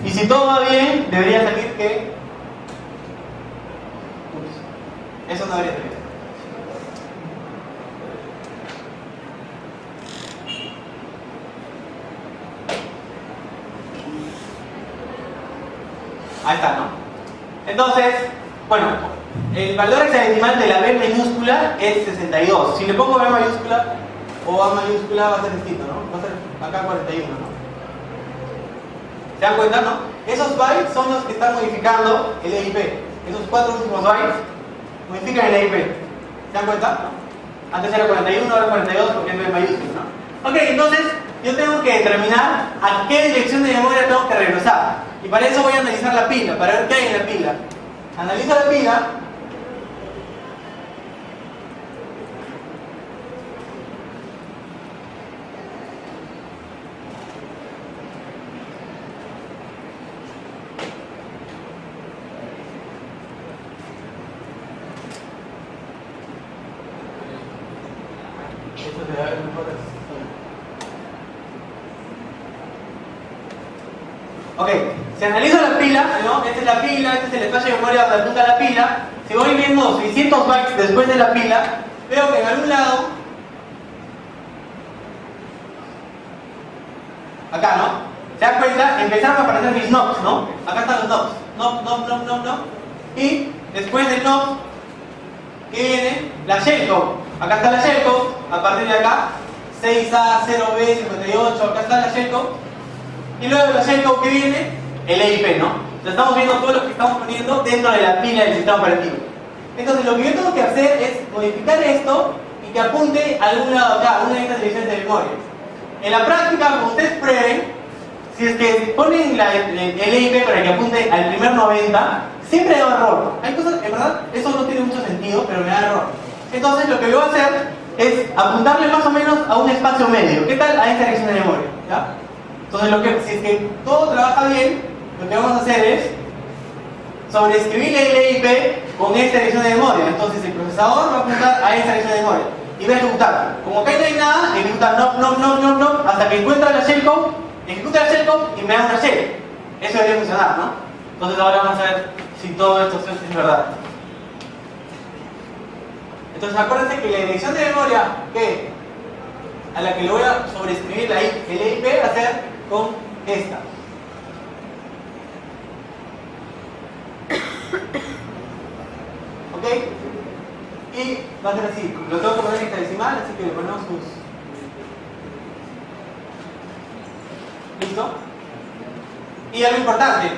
y si todo va bien, debería salir que... Ups, eso no debería salir. Ahí está, ¿no? Entonces, bueno, el valor hexadecimal de la B minúscula es 62. Si le pongo B mayúscula o A mayúscula va a ser distinto, ¿no? Va a ser acá 41, ¿no? ¿Se dan cuenta, no? Esos bytes son los que están modificando el EIP. Esos 4 últimos bytes modifican el EIP. ¿Se dan cuenta? ¿No? Antes era 41, ahora 42 porque es B mayúscula, ¿no? Ok, entonces yo tengo que determinar a qué dirección de memoria tengo que regresar. Y para eso voy a analizar la pila, para ver qué hay en la pila. Analizo la pila. Esto se va a ver mejor. Ok, si analizo la pila, ¿no? Esta es la pila, este es el espacio de memoria donde apunta la pila. Si voy viendo 600 bytes después de la pila, veo que en algún lado, acá, ¿no? ¿Se dan cuenta? Empezaron a aparecer mis NOPs, ¿no? Acá están los NOPs. NOP. Y después del NOP, ¿qué viene? La shellcode. Acá está la shellcode. A partir de acá, 6A, 0B, 58. Acá está la shellcode. Y luego de la shellcode que viene, el EIP, ¿no? Entonces estamos viendo todo lo que estamos poniendo dentro de la pila del sistema operativo. Entonces lo que yo tengo que hacer es modificar esto y que apunte a algún lado acá, a una de estas direcciones de memoria. En la práctica, como ustedes prueben, si es que ponen el EIP para que apunte al primer 90, siempre da error. Hay cosas, en verdad, eso no tiene mucho sentido, pero me da error. Entonces lo que voy a hacer es apuntarle más o menos a un espacio medio. ¿Qué tal? A esta dirección de memoria, ¿ya? Entonces, si es que todo trabaja bien, lo que vamos a hacer es sobreescribir el EIP con esta dirección de memoria. Entonces el procesador va a apuntar a esta dirección de memoria y va a ejecutar. Como acá no hay nada, ejecuta no hasta que encuentra la shellcode, ejecuta la shellcode y me da una shell. Eso debería funcionar, ¿no? Entonces ahora vamos a ver si todo esto es verdad. Entonces acuérdense que la dirección de memoria a la que le voy a sobreescribir el EIP va a ser con esta. ¿Ok? Y va a ser así. Lo tengo que poner en hexadecimal, así que le ponemos sus. ¿Listo? Y algo importante.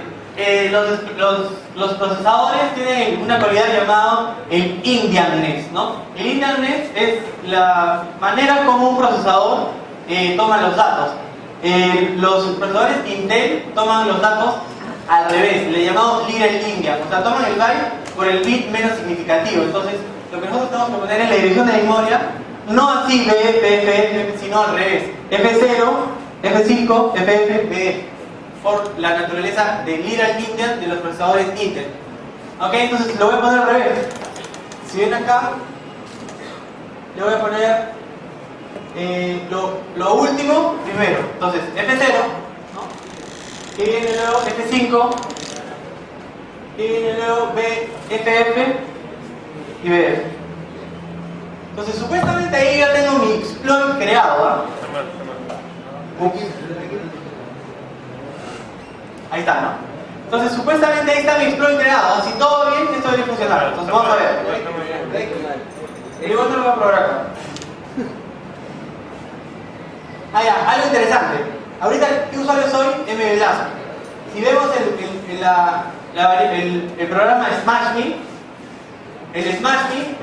Los procesadores tienen una cualidad llamada el Indianness, ¿no? El Indianness es la manera como un procesador toma los datos. Los procesadores Intel toman los datos al revés, le llamamos Little India, o sea, toman el byte por el bit menos significativo. Entonces, lo que nosotros tenemos que poner en la dirección de memoria, no así B, F, F, sino al revés, F0, F5, FF, BF, por la naturaleza de Little India de los procesadores Intel. Ok, entonces lo voy a poner al revés. Si ven acá, le voy a poner lo último primero. Entonces, F0, ¿no? Y viene luego F5, y viene luego BFF y BF. Entonces, supuestamente ahí ya tengo mi exploit creado, ¿ah? Ups. Ahí está, ¿no? Entonces, supuestamente ahí está mi exploit creado. Si todo bien, esto debería funcionar. Entonces, vamos a ver. El igual no lo voy a probar acá. Ah, ya, algo interesante. Ahorita, ¿qué usuario soy? MVLASP. Si vemos el programa SmashMe, el SmashMe,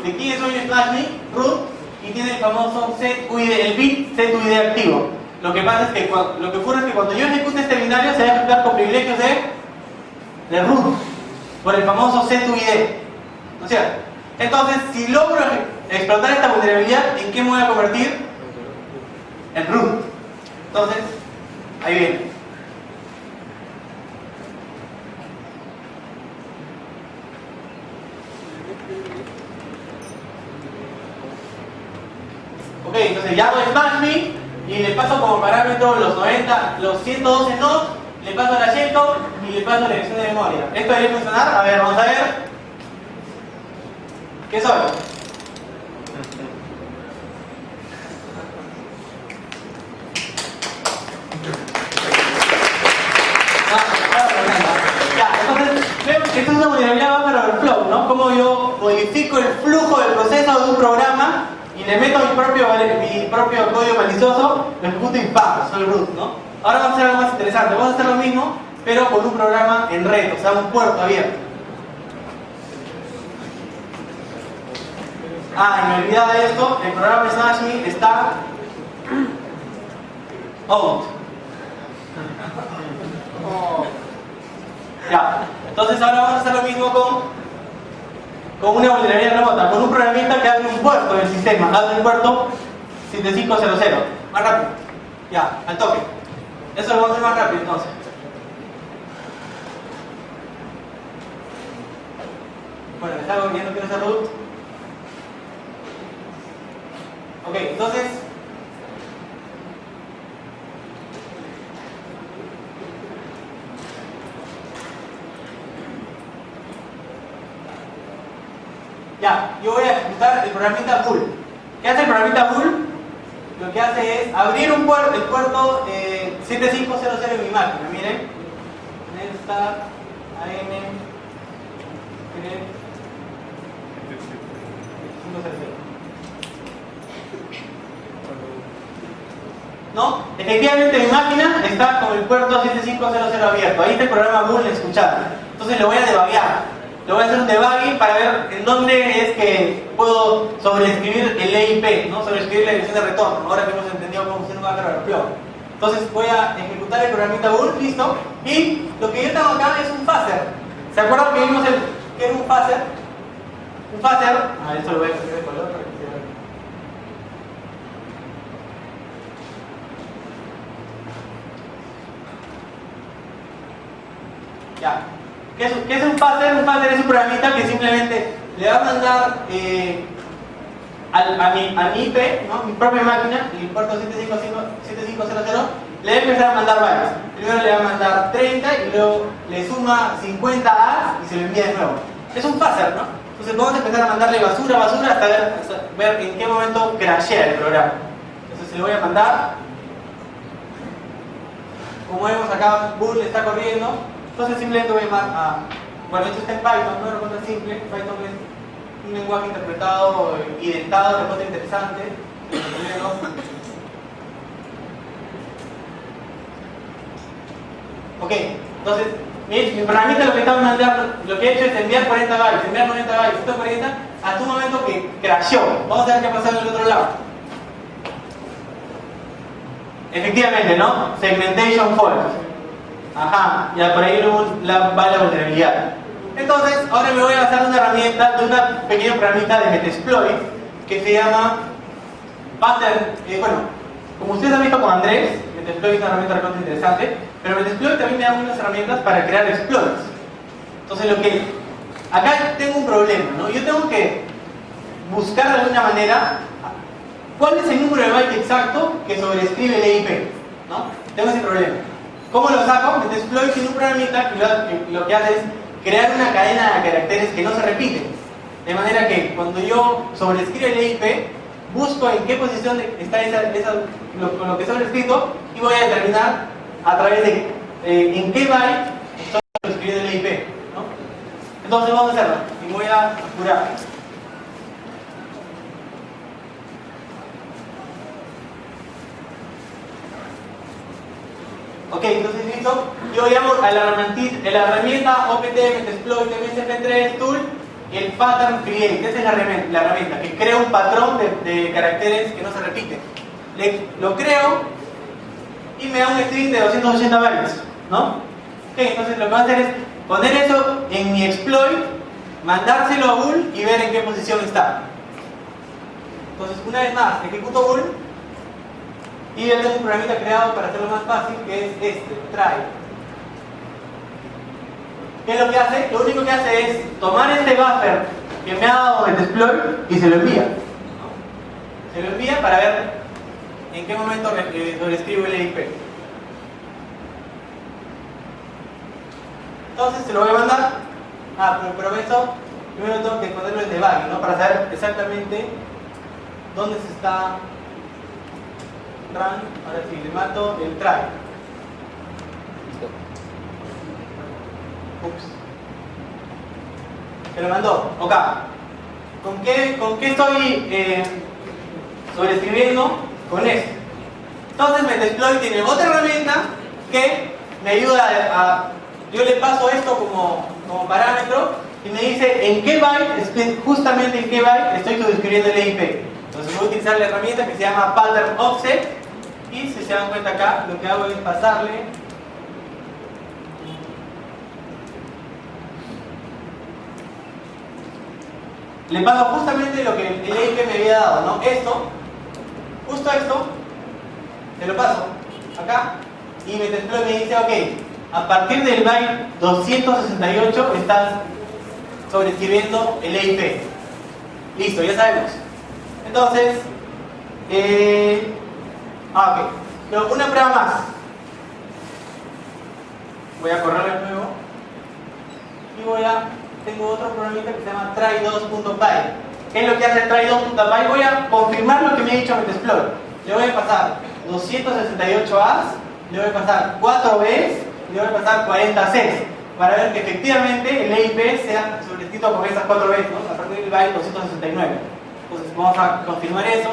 ¿de quién es hoy SmashMe? Root, y tiene el famoso setuid, el bit setuid activo. Lo que pasa es que lo que ocurre es que cuando yo ejecute este binario se va a ejecutar con privilegios de root, por el famoso setuid. ¿No es cierto? Entonces, si logro explotar esta vulnerabilidad, ¿en qué me voy a convertir? En root. Entonces, ahí viene. Ok, entonces ya hago SmashMe y le paso como parámetro los 90, los 112 nodes, le paso la shellcode y le paso la dirección de memoria. ¿Esto debería funcionar? A ver, vamos a ver. ¿Qué soy? Ya, entonces veo que esto es una vulnerabilidad para overflow, ¿no? Como yo modifico el flujo del proceso de un programa y le meto mi propio código malicioso, lo ejecuto y ¡pam! Soy root, ¿no? Ahora vamos a hacer algo más interesante. Vamos a hacer lo mismo, pero con un programa en red, o sea, un puerto abierto. Ah, y me olvidaba de esto, el programa de SmashMe está out. Ya, entonces ahora vamos a hacer lo mismo con una vulnerabilidad remota, con un programista que abre un puerto del sistema, abre un puerto 7500. Más rápido. Ya, al toque. Eso lo vamos a hacer más rápido entonces. Bueno, les hago que ya no quiero hacer root. Ok, entonces ya, yo voy a ejecutar el programita bull. ¿Qué hace el programita bull? Lo que hace es abrir un puerto, el puerto 7500 en mi máquina. Miren, start AM 500. ¿No? Efectivamente mi máquina está con el puerto 7500 abierto. Ahí está el programa bull escuchando. Entonces lo voy a debuguear. Le voy a hacer un debugging para ver en dónde es que puedo sobreescribir el EIP, ¿no? Sobreescribir la dirección de retorno, ahora que hemos entendido cómo funciona un background overflow. Entonces voy a ejecutar el programita bull, listo. Y lo que yo tengo acá es un phaser. ¿Se acuerdan que vimos que era un phaser? Un phaser, esto lo voy a cambiar de color para que se vea. Ya. ¿Qué es un phaser? Un phaser es un programita que simplemente le va a mandar a mi IP, ¿no? Mi propia máquina, el puerto 7500, le va a empezar a mandar bytes. Primero le va a mandar 30 y luego le suma 50 A y se lo envía de nuevo. Es un phaser, ¿no? Entonces vamos a empezar a mandarle basura hasta ver en qué momento crashea el programa. Entonces se lo voy a mandar. Como vemos acá, bull está corriendo. Entonces simplemente voy a llamar a... Bueno, esto está en Python, no es una cosa simple. Python es un lenguaje interpretado, identado, de cosa interesante. Ok, entonces, mi programita lo que está mandando, lo que he hecho es enviar 40 bytes, enviar 90 bytes, 140, hasta un momento que crasheó. Vamos a ver qué ha pasado en el otro lado. Efectivamente, ¿no? Segmentation fault. Ajá, ya por ahí va la vulnerabilidad. Entonces, ahora me voy a basar en una herramienta, de una pequeña programita de Metasploit que se llama Pattern. Bueno, como ustedes han visto con Andrés, Metasploit es una herramienta bastante interesante, pero Metasploit también me da unas herramientas para crear exploits. Entonces, acá tengo un problema, ¿no? Yo tengo que buscar de alguna manera cuál es el número de byte exacto que sobrescribe el EIP, ¿no? Tengo ese problema. ¿Cómo lo saco? Metasploit tiene un programita que lo que hace es crear una cadena de caracteres que no se repiten. De manera que cuando yo sobrescribo el EIP, busco en qué posición está lo que sobrescrito y voy a determinar a través de en qué byte estoy sobrescribiendo el EIP, ¿no? Entonces vamos a hacerlo y voy a apurar. Ok, entonces listo. Yo llamo a la herramienta OPT Metasploit MSP3 Tool el pattern create. Esa es la herramienta que crea un patrón de caracteres que no se repiten. Lo creo y me da un string de 280 bytes, ¿no? Ok, entonces lo que voy a hacer es poner eso en mi exploit, mandárselo a bool y ver en qué posición está. Entonces, una vez más, ejecuto bool. Y yo tengo un programita creado para hacerlo más fácil, que es try. ¿Qué es lo que hace? Lo único que hace es tomar este buffer que me ha dado Metasploit y se lo envía. Se lo envía para ver en qué momento sobrescribo el EIP. Entonces se lo voy a mandar. Pero eso primero tengo que ponerlo en debug, ¿no? Para saber exactamente dónde se está. Run, ahora sí, le mato el try. Ups. Se lo mandó. Ok. ¿Con qué estoy sobrescribiendo? Con esto. Entonces Metasploit tiene otra herramienta que me ayuda yo le paso esto como parámetro y me dice en qué byte, justamente en qué byte estoy sobrescribiendo el EIP. Entonces voy a utilizar la herramienta que se llama Pattern Offset. Y si se dan cuenta acá, lo que hago es pasarle le paso justamente lo que el EIP me había dado, ¿no? Justo esto, se lo paso acá y Metasploit me dice, ok, a partir del byte 268 estás sobrescribiendo el EIP. Listo, ya sabemos. Entonces, ok, pero una prueba más. Voy a correr de nuevo y tengo otro programita que se llama try2.py. ¿Qué es lo que hace try2.py? Voy a confirmar lo que me ha dicho Metasploit. Le voy a pasar 268 A's, le voy a pasar 4 B's y le voy a pasar 40 C's para ver que efectivamente el EIP sea sobrescrito con esas 4 B's, ¿no? A partir del byte 269. Entonces vamos a confirmar eso.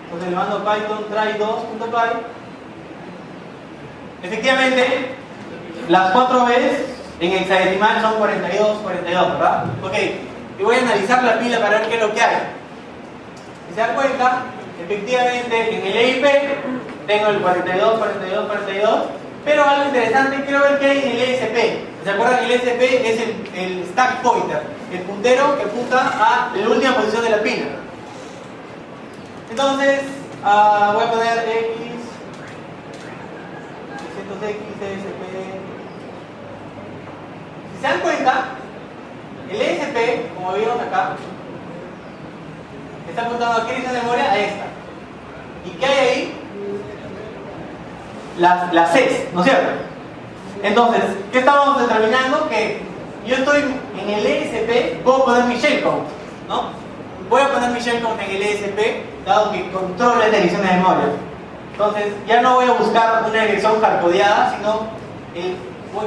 Entonces le mando Python try2.py. Efectivamente, las 4 B's en hexadecimal son 42, ¿verdad? Ok, y voy a analizar la pila para ver qué es lo que hay. Si se dan cuenta, efectivamente en el EIP tengo el 42, pero algo interesante, quiero ver qué hay en el ESP. ¿Se acuerdan que el ESP es el stack pointer, el puntero que apunta a la última posición de la pila? Entonces, voy a poner X, 600X, ESP. Si se dan cuenta, el ESP, como vieron acá, está apuntando a qué dirección de memoria, a esta. ¿Y qué hay ahí? Las Cs, ¿no es cierto? Entonces, ¿qué estamos determinando? Que yo estoy en el ESP, puedo poner mi shellcode, ¿no? Voy a poner mi shellcode en el ESP, dado que controla esta dirección de memoria. Entonces, ya no voy a buscar una dirección hardcodeada, sino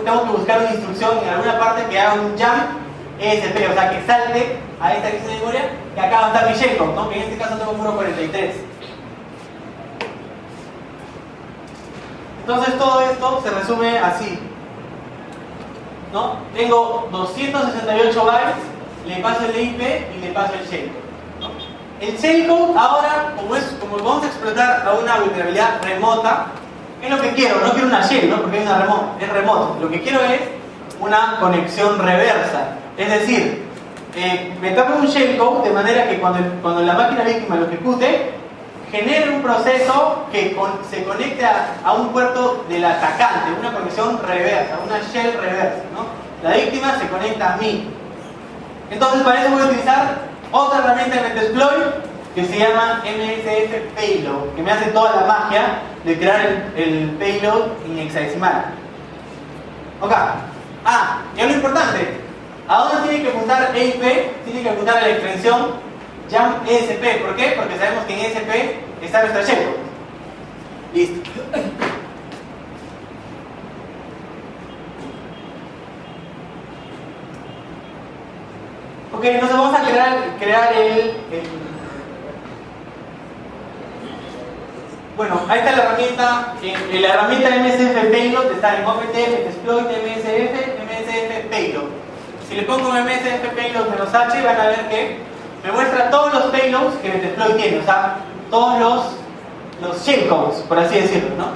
tengo que buscar una instrucción en alguna parte que haga un jump ESP, o sea, que salte a esta dirección de memoria, que acá va a estar mi shellcode, ¿no? Que en este caso tengo 1.43. Entonces todo esto se resume así, ¿no? Tengo 268 bytes, le paso el EIP y le paso el shellcode, ¿no? El shellcode ahora, como vamos a explotar a una vulnerabilidad remota, es lo que quiero, no quiero una shell, ¿no? Porque es remoto. Lo que quiero es una conexión reversa. Es decir, me toca un shellcode de manera que cuando la máquina víctima lo ejecute, genere un proceso que se conecte a un puerto del atacante, una conexión reversa, una shell reversa, ¿no? La víctima se conecta a mí. Entonces para eso voy a utilizar otra herramienta de Metasploit que se llama MSF Payload, que me hace toda la magia de crear el payload en hexadecimal. Ok. Y lo importante, ¿a dónde tiene que apuntar EIP? Tiene que apuntar a la extensión jump ESP. ¿Por qué? Porque sabemos que en ESP está nuestra shellcode. Listo. Ok, entonces vamos a crear Bueno, ahí está la herramienta. La herramienta MSF Payload está en OpenTF, Metasploit, MSF Payload. Si le pongo MSF Payload -H, van a ver que me muestra todos los payloads que Metasploit tiene, o sea, todos los shellcodes, por así decirlo, ¿no?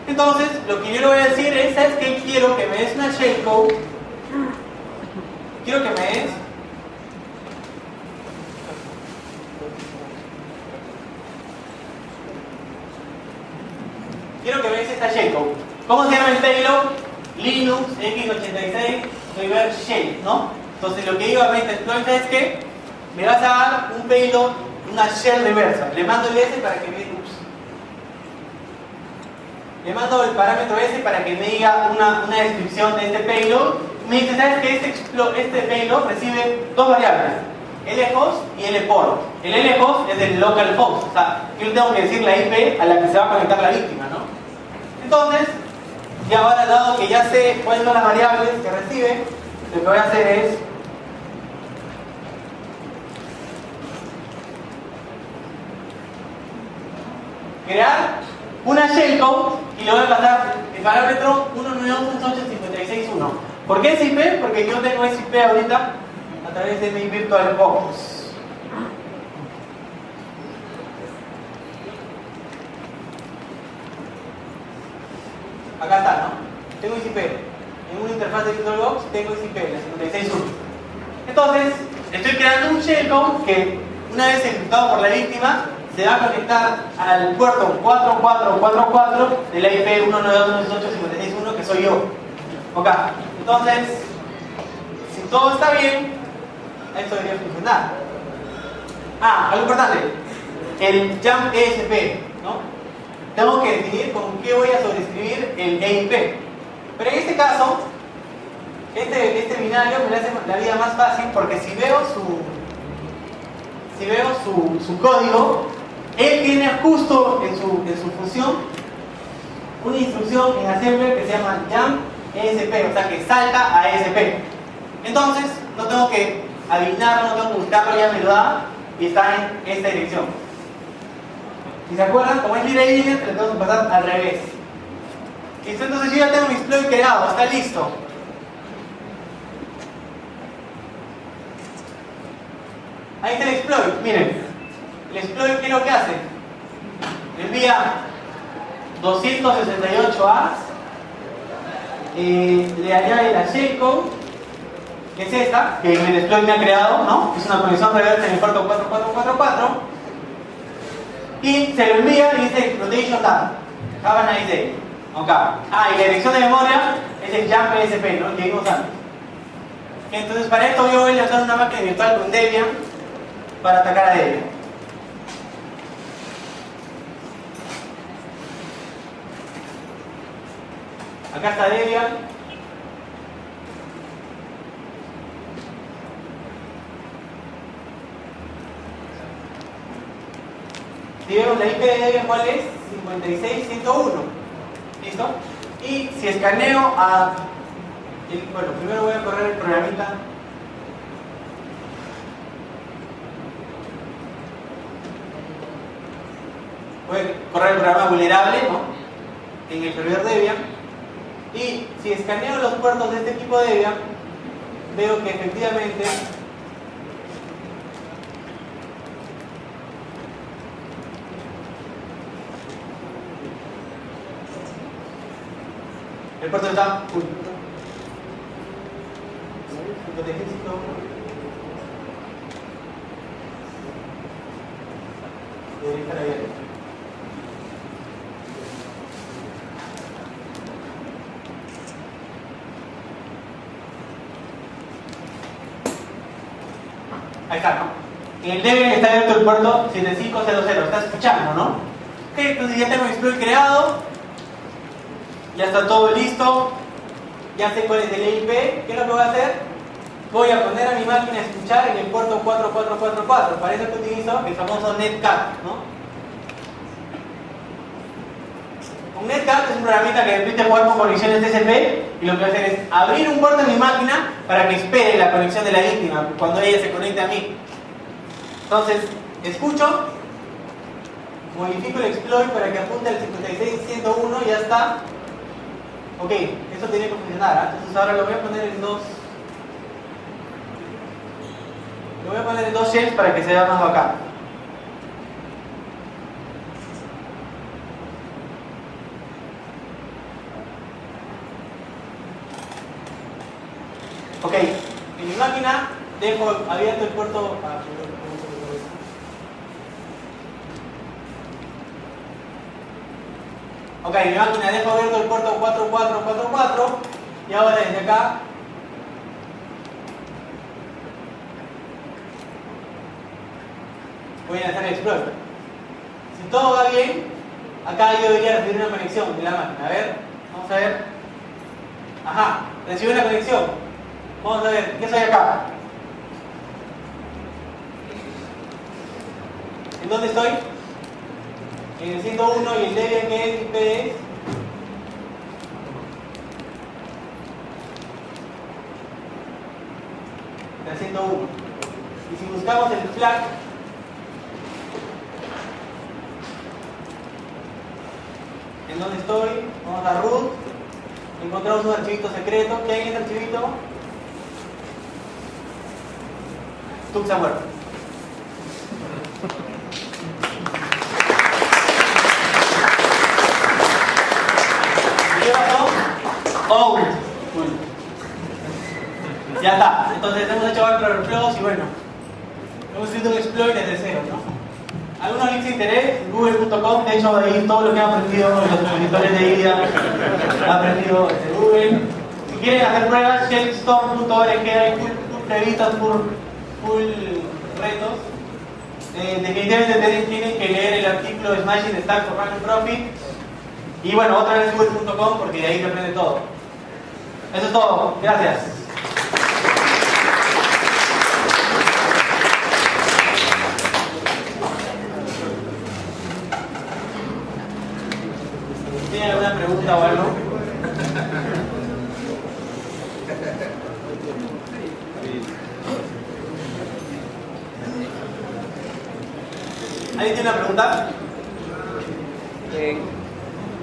Entonces, lo que yo le voy a decir es, ¿sabes qué? Quiero que me des una shellcode. Quiero que me des esta shellcode. ¿Cómo se llama el payload? Linux x86 reverse shell, ¿no? Entonces lo que digo a Metasploit es que me vas a dar un payload, una shell reversa. Le mando el S para que me Le mando el parámetro S para que me diga una descripción de este payload. Me dice, ¿sabes qué? Este payload recibe dos variables, lhost y lport. El lhost es el local host, o sea, yo le tengo que decir la IP a la que se va a conectar la víctima, ¿no? Entonces, ya ahora dado que ya sé cuáles son las variables que recibe, lo que voy a hacer es crear una shellcode y le voy a pasar el parámetro 192.168.56.1. ¿Por qué es IP? Porque yo tengo ese IP ahorita a través de mi VirtualBox. Acá está, ¿no? Tengo ICP. En una interfaz de VirtualBox tengo ICP, la 56.1. Entonces, estoy creando un shellcode que, una vez ejecutado por la víctima, se va a conectar al puerto 4444 de la IP 192.168.56.1, que soy yo. Ok, entonces, si todo está bien, esto debería funcionar. Algo importante, el jump ESP, ¿no? Tengo que definir con qué voy a sobreescribir el EIP. Pero en este caso, este binario me hace la vida más fácil porque si veo su código, él tiene justo en su función una instrucción en assembler que se llama jump ESP, o sea que salta a ESP. Entonces, no tengo que adivinarlo, no tengo que buscarlo, ya me lo da y está en esta dirección. Si se acuerdan, como es libre y libre, le tengo que pasar al revés. Listo, entonces yo ya tengo mi exploit creado, está listo. Ahí está el exploit, miren. El exploit, ¿qué es lo que hace? Envía 268 A's, le añade la shellcode, que es esta, que el exploit me ha creado, ¿no? Es una conexión reversa en el puerto 4444. Y se lo envía y dice exploitation done. Have a nice day. Okay. Y la dirección de memoria es el jump ESP, ¿no? Que vimos antes. Entonces para esto yo voy a usar una máquina virtual con Debian para atacar a Debian. Acá está Debian. Si vemos la IP de Debian, ¿cuál es? 56101. ¿Listo? Y si escaneo bueno, primero voy a correr el programita. Voy a correr el programa vulnerable, ¿no? En el servidor Debian. Y si escaneo los puertos de este tipo de Debian, veo que efectivamente El puerto está full. Ejército. Debería estar abierto. Ahí está, ¿no? En el DB está abierto el puerto 7500. ¿Estás escuchando, no? Ok, entonces ya tengo mi exploit creado. Ya está todo listo. Ya sé cuál es el IP. ¿Qué es lo que voy a hacer? Voy a poner a mi máquina a escuchar en el puerto 4444. Para eso que utilizo el famoso netcat, ¿no? Un netcat es un programita que permite jugar con conexiones TCP y lo que voy a hacer es abrir un puerto en mi máquina para que espere la conexión de la víctima cuando ella se conecte a mí. Entonces, escucho, modifico el exploit para que apunte al 56101 y ya está. Ok, eso tiene que funcionar, ¿eh? Entonces ahora lo voy a poner en dos. Lo voy a poner en dos shells para que se vea más bacán. Ok, en mi máquina dejo abierto el puerto. Ok, en mi máquina dejo abierto el puerto 4444 y ahora desde acá voy a lanzar el exploit. Si todo va bien, acá yo debería recibir una conexión de la máquina. A ver, vamos a ver. Ajá, recibí una conexión. Vamos a ver, ¿qué soy acá? ¿En dónde estoy? En el 101 y el DB que es IP es el 101. Y si buscamos el flag, ¿en dónde estoy? Vamos a root, encontramos un archivito secreto. ¿Qué hay en ese archivito? Tuxaware. ¿Qué pasó? Out. Ya está. Entonces hemos hecho background flows y bueno, hemos escrito un exploit desde cero, ¿no? ¿Algunos links de interés? Google.com, de hecho ahí todo lo que han aprendido los editores de IDEA han aprendido desde Google. Si quieren hacer pruebas, shellstorm.org, hay full previstas, full retos. Definitivamente tienen que leer el artículo de Smashing Stack for Random Profit. Y bueno, otra vez Google.com porque de ahí se aprende todo. Eso es todo. Gracias. ¿Tienen alguna pregunta o algo? ¿Alguien tiene una pregunta?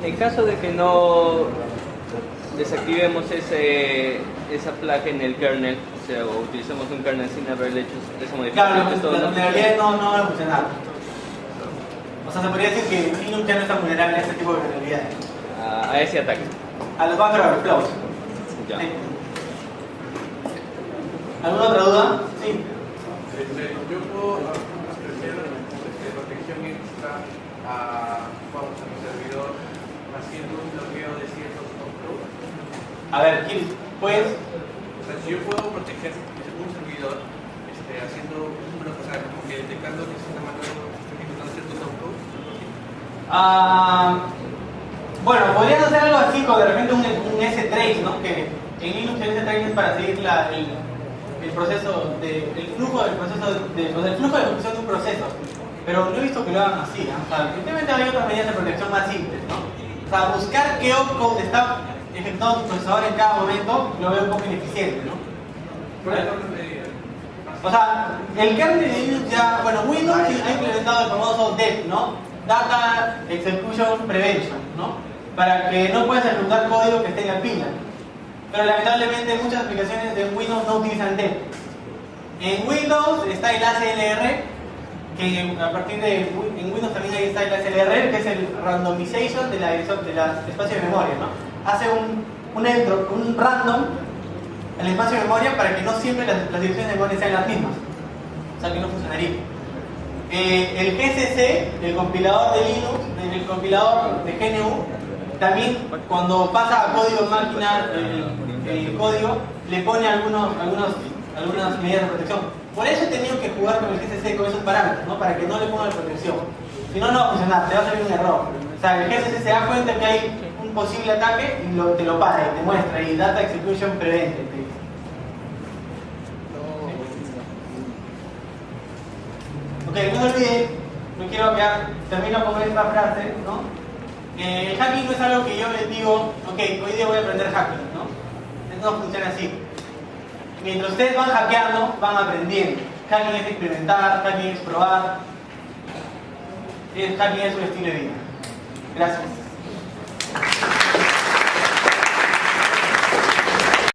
En caso de que no desactivemos esa placa en el kernel, o sea, o utilicemos un kernel sin haberle hecho esa modificación, Claro, la vulnerabilidad no va a funcionar. O sea, se podría decir que Linux ya no está vulnerable a este tipo de vulnerabilidades. a ese ataque. A los background flows. Ya. Sí. ¿Alguna otra duda? Sí. Yo puedo ofrecer protección extra a mi servidor haciendo un bloqueo de ciertos outflows. A ver, Gil, pues. O sea, si yo puedo proteger un servidor haciendo o sea, como que detectando que se está mandando ciertos outflows. Bueno, podrías hacer algo así con de repente un S-trace, ¿no? Que en Linux el S-trace es para seguir el proceso el flujo de ejecución de un proceso. Pero no he visto que lo hagan así, ¿eh? O sea, evidentemente hay otras medidas de protección más simples, ¿no? O sea, buscar qué opcode está ejecutando tu procesador en cada momento lo veo un poco ineficiente, ¿no? O sea, el kernel de Linux ya, bueno, Windows ha implementado el famoso DEP, ¿no? Data Execution Prevention, ¿no? Para que no puedas ejecutar código que esté en la pila. Pero lamentablemente muchas aplicaciones de Windows no utilizan DEP. En Windows está el ACLR, que a partir de en Windows también ahí está el ACLR, que es el randomization de la espacio de memoria, ¿no? Hace un random en el espacio de memoria para que no siempre las direcciones de memoria sean las mismas. O sea que no funcionaría. El GCC, el compilador de Linux, el compilador de GNU, también cuando pasa a código máquina el código, le pone algunas medidas de protección. Por eso he tenido que jugar con el GCC con esos parámetros, ¿no? Para que no le ponga la protección. Si no, no va a funcionar, te va a salir un error. O sea, el GCC se da cuenta que hay un posible ataque y te lo para y te muestra, y Data Execution Prevent, te dice. Ok, no se olviden, no quiero quedar, termino con esta frase, ¿no? El hacking no es algo que yo les digo, ok, hoy día voy a aprender hacking, ¿no? Eso no funciona así. Mientras ustedes van hackeando, van aprendiendo. Hacking es experimentar, hacking es probar. Hacking es un estilo de vida. Gracias.